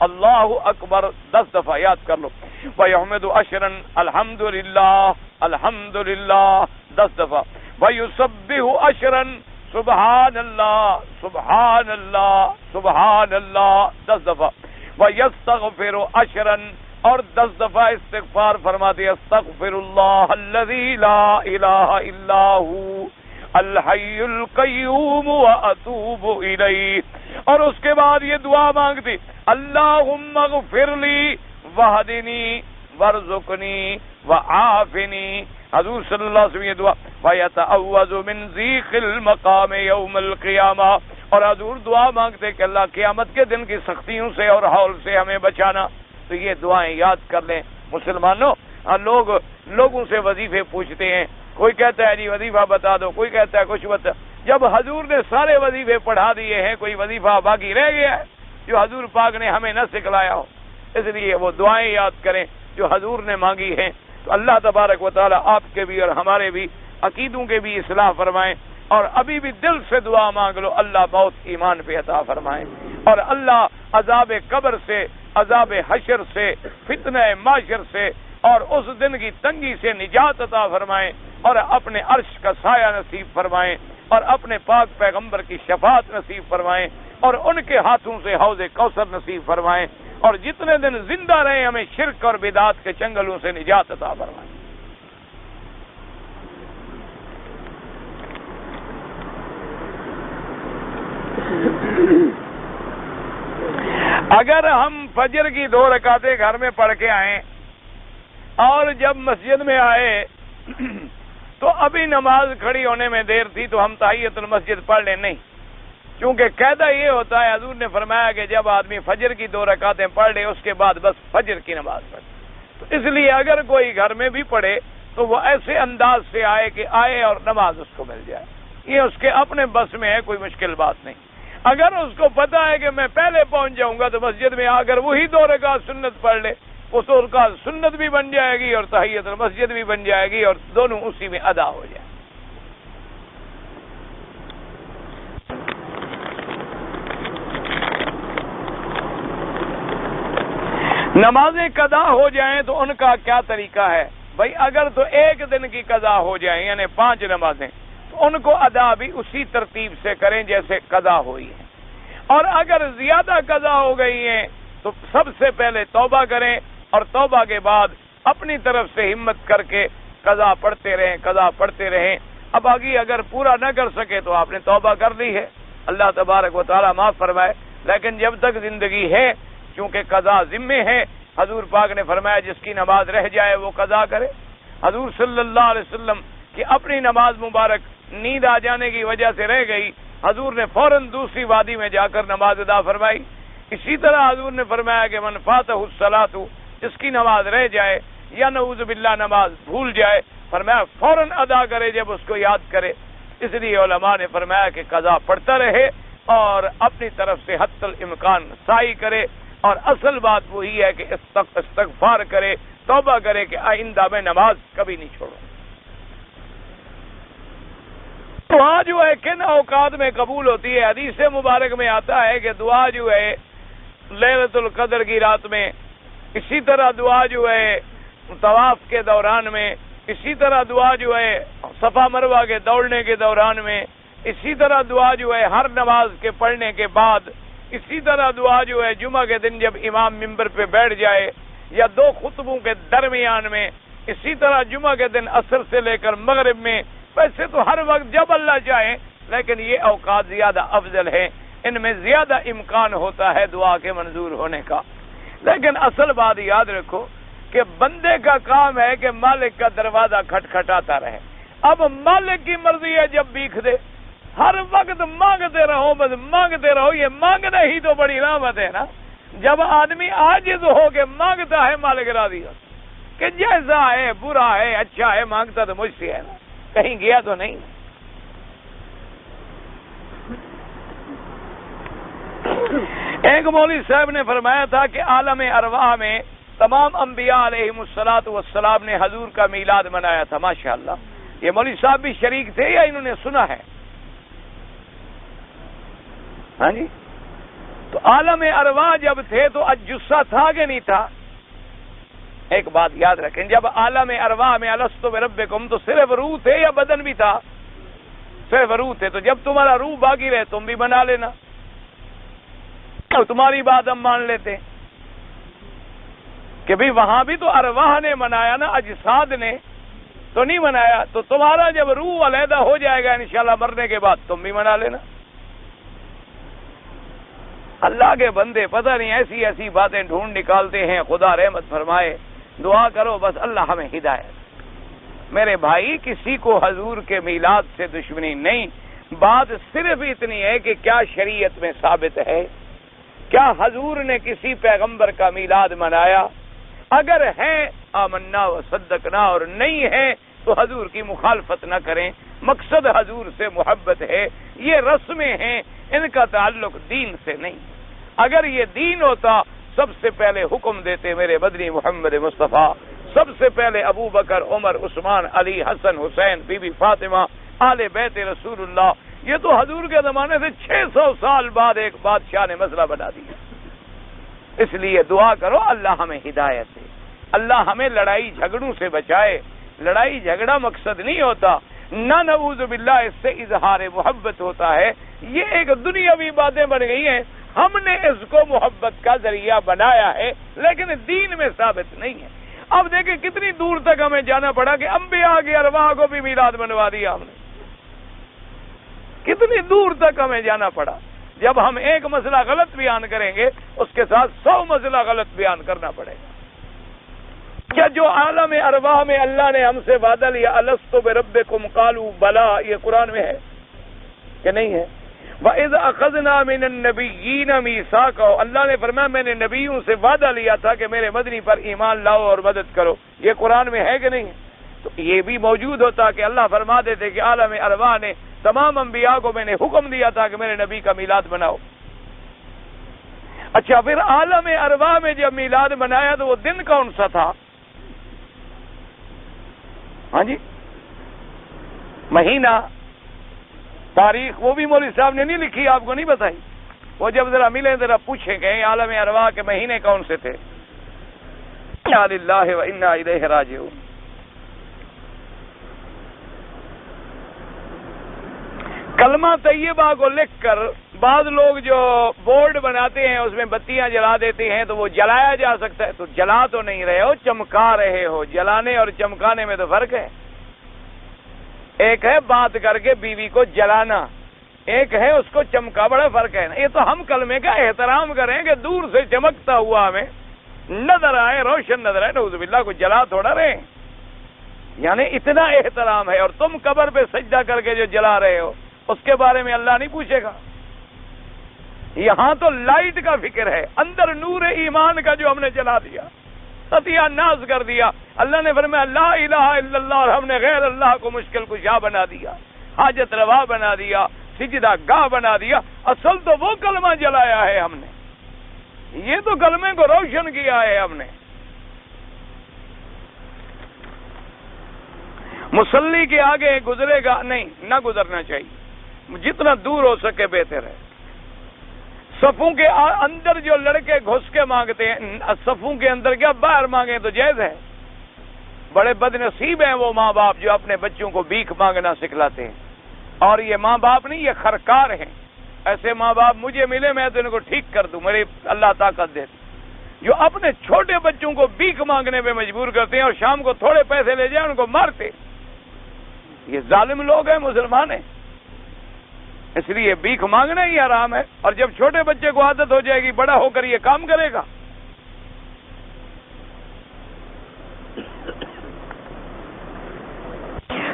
اللہ اکبر 10 دفعہ، یاد کر لو۔ ویحمد عشرا الحمدللہ الحمدللہ 10 دفعہ۔ ویسبح عشرا سبحان اللہ سبحان اللہ سبحان اللہ 10 دفعہ۔ ویستغفر عشرا، اور 10 دفعہ استغفار فرماتے استغفر اللہ الذی لا الہ الا هو الحی القیوم واتوب الیہ، اور اس کے بعد یہ دعا مانگتی اللہم اغفر لی وہدنی وارزقنی وعافنی۔ حضور صلی اللہ علیہ وسلم یہ دعا وَيَتَعَوَّذُ مِن ضِيقِ الْمَقَامِ يَوْمَ الْقِيَامَةِ، اور حضور دعا مانگتے کہ اللہ قیامت کے دن کی سختیوں سے اور ہول سے ہمیں بچانا۔ تو یہ دعائیں یاد کر لیں مسلمانوں۔ لوگوں سے وظیفے پوچھتے ہیں، کوئی کہتا ہے جی وظیفہ بتا دو، کوئی کہتا ہے کچھ بتا۔ جب حضور نے سارے وظیفے پڑھا دیے ہیں، کوئی وظیفہ باقی رہ گیا ہے جو حضور پاک نے ہمیں نہ سکھلایا ہو؟ اس لیے وہ دعائیں یاد کریں جو حضور نے مانگی ہیں، تو اللہ تبارک و تعالی آپ کے بھی اور ہمارے بھی عقیدوں کے بھی اصلاح فرمائیں۔ اور ابھی بھی دل سے دعا مانگ لو، اللہ بہت ایمان پہ عطا فرمائیں، اور اللہ عذاب قبر سے، عذاب حشر سے، فتنہ معاشر سے اور اس دن کی تنگی سے نجات عطا فرمائیں، اور اپنے عرش کا سایہ نصیب فرمائیں، اور اپنے پاک پیغمبر کی شفاعت نصیب فرمائیں، اور ان کے ہاتھوں سے حوض کوثر نصیب فرمائیں، اور جتنے دن زندہ رہیں ہمیں شرک اور بدعات کے چنگلوں سے نجات عطا فرمائیں۔ اگر ہم فجر کی 2 رکعتیں گھر میں پڑھ کے آئیں اور جب مسجد میں آئے تو ابھی نماز کھڑی ہونے میں دیر تھی تو ہم تحیۃ المسجد پڑھ لیں؟ نہیں، کیونکہ قاعدہ یہ ہوتا ہے، حضور نے فرمایا کہ جب آدمی فجر کی 2 رکعتیں پڑھ لے اس کے بعد بس فجر کی نماز پڑھ، تو اس لیے اگر کوئی گھر میں بھی پڑھے تو وہ ایسے انداز سے آئے کہ آئے اور نماز اس کو مل جائے، یہ اس کے اپنے بس میں ہے، کوئی مشکل بات نہیں۔ اگر اس کو پتا ہے کہ میں پہلے پہنچ جاؤں گا تو مسجد میں آ کر وہی 2 رکعت سنت پڑھ لے، اس رکعت سنت بھی بن جائے گی اور تحیت المسجد بھی بن جائے گی اور دونوں اسی میں ادا ہو جائیں۔ نمازیں قضا ہو جائیں تو ان کا کیا طریقہ ہے؟ بھائی اگر تو ایک دن کی قضا ہو جائیں یعنی 5 نمازیں تو ان کو ادا بھی اسی ترتیب سے کریں جیسے قضا ہوئی ہے، اور اگر زیادہ قضا ہو گئی ہیں تو سب سے پہلے توبہ کریں اور توبہ کے بعد اپنی طرف سے ہمت کر کے قضا پڑھتے رہیں۔ اب آگے اگر پورا نہ کر سکے تو آپ نے توبہ کر لی ہے، اللہ تبارک و تعالی معاف فرمائے، لیکن جب تک زندگی ہے چونکہ قضا ذمے ہے، حضور پاک نے فرمایا جس کی نماز رہ جائے وہ قضا کرے۔ حضور صلی اللہ علیہ وسلم کی اپنی نماز مبارک نیند آ جانے کی وجہ سے رہ گئی، حضور نے فوراً دوسری وادی میں جا کر نماز ادا فرمائی۔ اسی طرح حضور نے فرمایا کہ من فاتہ الصلاۃ، جس کی نماز رہ جائے یا نعوذ باللہ نماز بھول جائے، فرمایا فوراً ادا کرے جب اس کو یاد کرے۔ اس لیے علماء نے فرمایا کہ قضا پڑھتا رہے اور اپنی طرف سے حتی الامکان سعی کرے، اور اصل بات وہی ہے کہ استغفار کرے، توبہ کرے کہ آئندہ میں نماز کبھی نہیں چھوڑوں۔ دعا جو ہے کن اوقات میں قبول ہوتی ہے؟ حدیث مبارک میں آتا ہے کہ دعا جو ہے لیلۃ القدر کی رات میں، اسی طرح دعا جو ہے طواف کے دوران میں، اسی طرح دعا جو ہے صفا مروہ کے دوڑنے کے دوران میں، اسی طرح دعا جو ہے ہر نماز کے پڑھنے کے بعد، اسی طرح دعا جو ہے جمعہ کے دن جب امام ممبر پہ بیٹھ جائے یا 2 خطبوں کے درمیان میں، اسی طرح جمعہ کے دن عصر سے لے کر مغرب میں، ویسے تو ہر وقت جب اللہ چاہے، لیکن یہ اوقات زیادہ افضل ہیں، ان میں زیادہ امکان ہوتا ہے دعا کے منظور ہونے کا۔ لیکن اصل بات یاد رکھو کہ بندے کا کام ہے کہ مالک کا دروازہ کھٹکھٹاتا رہے۔ اب مالک کی مرضی ہے جب بھیک دے، ہر وقت مانگتے رہو، بس مانگتے رہو، یہ مانگنا ہی تو بڑی رحمت ہے نا۔ جب آدمی عاجز ہو کے مانگتا ہے مالک راضی ہو کہ جیسا ہے، برا ہے، اچھا ہے، مانگتا تو مجھ سے ہے نا، کہیں گیا تو نہیں۔ ایک مولوی صاحب نے فرمایا تھا کہ عالم ارواح میں تمام انبیاء علیہم الصلاۃ والسلام نے حضور کا میلاد منایا تھا۔ ماشاءاللہ، یہ مولوی صاحب بھی شریک تھے یا انہوں نے سنا ہے؟ ہاں جی، تو عالم ارواح جب تھے تو جثہ تھا کہ نہیں تھا؟ ایک بات یاد رکھیں، جب عالم ارواح میں الست بربکم تو صرف روح تھے یا بدن بھی تھا؟ صرف روح تھے، تو جب تمہارا روح باقی رہے تم بھی بنا لینا، اور تمہاری بات ہم مان لیتے کہ بھی وہاں بھی تو ارواح نے منایا نا، اجساد نے تو نہیں منایا، تو تمہارا جب روح علیحدہ ہو جائے گا انشاءاللہ مرنے کے بعد تم بھی منا لینا۔ اللہ کے بندے پتہ نہیں ایسی ایسی باتیں ڈھونڈ نکالتے ہیں، خدا رحمت فرمائے۔ دعا کرو بس اللہ ہمیں ہدایت۔ میرے بھائی، کسی کو حضور کے میلاد سے دشمنی نہیں، بات صرف اتنی ہے کہ کیا شریعت میں ثابت ہے؟ کیا حضور نے کسی پیغمبر کا میلاد منایا؟ اگر ہے آمنا و صدقنا، اور نہیں ہے تو حضور کی مخالفت نہ کریں۔ مقصد حضور سے محبت ہے، یہ رسمیں ہیں، ان کا تعلق دین سے نہیں۔ اگر یہ دین ہوتا سب سے پہلے حکم دیتے میرے بدنی محمد مصطفیٰ، سب سے پہلے ابو بکر، عمر، عثمان، علی، حسن، حسین، بی بی فاطمہ، آل بیت رسول اللہ۔ یہ تو حضور کے زمانے سے 600 سال بعد ایک بادشاہ نے مسئلہ بنا دیا۔ اس لیے دعا کرو اللہ ہمیں ہدایت دے، اللہ ہمیں لڑائی جھگڑوں سے بچائے۔ لڑائی جھگڑا مقصد نہیں ہوتا، نہ نعوذ باللہ اس سے اظہار محبت ہوتا ہے۔ یہ ایک دنیاوی باتیں بن گئی ہیں، ہم نے اس کو محبت کا ذریعہ بنایا ہے، لیکن دین میں ثابت نہیں ہے۔ اب دیکھیں کتنی دور تک ہمیں جانا پڑا کہ انبیاء کی ارواح کو بھی میلاد بنوا دیا ہم نے، کتنی دور تک ہمیں جانا پڑا۔ جب ہم ایک مسئلہ غلط بیان کریں گے اس کے ساتھ 100 مسئلہ غلط بیان کرنا پڑے گا۔ کیا جو عالم ارواح میں اللہ نے ہم سے وعدہ لیا الست بربکم قالوا بلا، یہ قرآن میں ہے کہ نہیں ہے؟ وَإِذْ أَخَذْنَا مِنَ النَّبِيِّينَ مِيثَاقَهُمْ، اللہ نے فرمایا میں نے نبیوں سے وعدہ لیا تھا کہ میرے مدنی پر ایمان لاؤ اور مدد کرو. یہ قرآن میں ہے کہ نہیں؟ تو یہ بھی موجود ہوتا کہ اللہ فرما دیتے کہ عالم ارواح نے تمام انبیاء کو میں نے حکم دیا تھا کہ میرے نبی کا میلاد مناؤ. اچھا پھر عالم ارواح میں جب میلاد منایا تو وہ دن کون سا تھا؟ ہاں جی، مہینہ، تاریخ وہ بھی مولوی صاحب نے نہیں لکھی، آپ کو نہیں بتائی. وہ جب ذرا ملے ذرا پوچھیں کہ عالم ارواح کے مہینے کون سے تھے. انا للہ و انا الیہ راجعون. کلمہ طیبہ کو لکھ کر بعض لوگ جو بورڈ بناتے ہیں اس میں بتیاں جلا دیتے ہیں تو وہ جلایا جا سکتا ہے. تو جلا تو نہیں رہے ہو، چمکا رہے ہو. جلانے اور چمکانے میں تو فرق ہے. ایک ہے بات کر کے بیوی کو جلانا، ایک ہے اس کو چمکا. بڑا فرق ہے نا. یہ تو ہم کلمے کا احترام کریں کہ دور سے چمکتا ہوا ہمیں نظر آئے، روشن نظر آئے. نعوذ باللہ کو جلا تھوڑا رہے، یعنی اتنا احترام ہے. اور تم قبر پہ سجدہ کر کے جو جلا رہے ہو اس کے بارے میں اللہ نہیں پوچھے گا. یہاں تو لائٹ کا فکر ہے، اندر نور ایمان کا جو ہم نے جلا دیا، ستیہ ناز کر دیا. اللہ نے فرمایا لا الہ الا اللہ، اور ہم نے غیر اللہ کو مشکل کشا بنا دیا، حاجت روا بنا دیا، سجدہ گاہ بنا دیا. اصل تو وہ کلمہ جلایا ہے ہم نے، یہ تو کلمے کو روشن کیا ہے ہم نے. مصلی کے آگے گزرے گا نہیں، نہ گزرنا چاہیے، جتنا دور ہو سکے بہتر ہے. صفوں کے اندر جو لڑکے گھس کے مانگتے ہیں، صفوں کے اندر کیا باہر مانگیں تو جائز ہے. بڑے بد نصیب ہیں وہ ماں باپ جو اپنے بچوں کو بھیک مانگنا سکھلاتے ہیں. اور یہ ماں باپ نہیں، یہ خرکار ہیں. ایسے ماں باپ مجھے ملے میں تو ان کو ٹھیک کر دوں، میری اللہ طاقت دے. جو اپنے چھوٹے بچوں کو بھیک مانگنے پہ مجبور کرتے ہیں اور شام کو تھوڑے پیسے لے جائیں ان کو مارتے. یہ ظالم لوگ ہیں، مسلمان ہیں. اس لیے بھیک مانگنا ہی حرام ہے. اور جب چھوٹے بچے کو عادت ہو جائے گی بڑا ہو کر یہ کام کرے گا.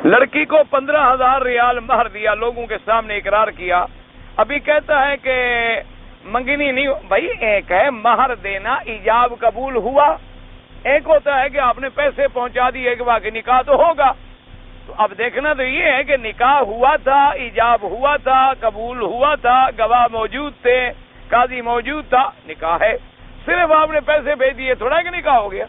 لڑکی کو 15,000 ریال مہر دیا، لوگوں کے سامنے اقرار کیا. ابھی کہتا ہے کہ منگنی نہیں. بھائی ایک ہے مہر دینا، ایجاب قبول ہوا، ایک ہوتا ہے کہ آپ نے پیسے پہنچا دیے، ایک باقی نکاح تو ہوگا. تو اب دیکھنا تو یہ ہے کہ نکاح ہوا تھا، ایجاب ہوا تھا، قبول ہوا تھا، گواہ موجود تھے، قاضی موجود تھا، نکاح ہے. صرف آپ نے پیسے بھیج دیے تھوڑا کہ نکاح ہو گیا.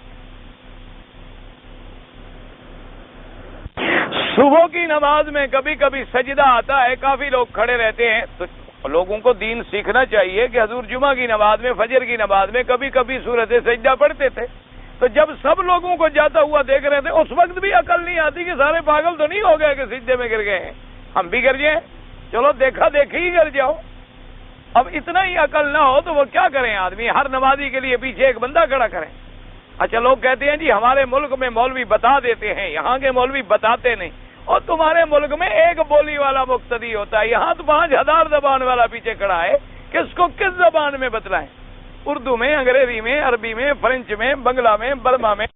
صبح کی نماز میں کبھی کبھی سجدہ آتا ہے، کافی لوگ کھڑے رہتے ہیں. تو لوگوں کو دین سیکھنا چاہیے کہ حضور جمعہ کی نماز میں، فجر کی نماز میں کبھی کبھی سورت سجدہ پڑھتے تھے. تو جب سب لوگوں کو جاتا ہوا دیکھ رہے تھے اس وقت بھی عقل نہیں آتی کہ سارے پاگل تو نہیں ہو گئے کہ سجدے میں گر گئے ہیں، ہم بھی گر جائیں. چلو دیکھا دیکھی ہی گر جاؤ. اب اتنا ہی عقل نہ ہو تو وہ کیا کریں؟ آدمی ہر نمازی کے لیے پیچھے ایک بندہ کھڑا کریں. اچھا لوگ کہتے ہیں جی ہمارے ملک میں مولوی بتا دیتے ہیں، یہاں کے مولوی بتاتے نہیں. اور تمہارے ملک میں ایک بولی والا مقتدی ہوتا ہے، یہاں تو 5,000 زبان والا پیچھے کھڑا ہے. کس کو کس زبان میں بتلائیں؟ اردو میں، انگریزی میں، عربی میں، فرینچ میں، بنگلہ میں، برما میں.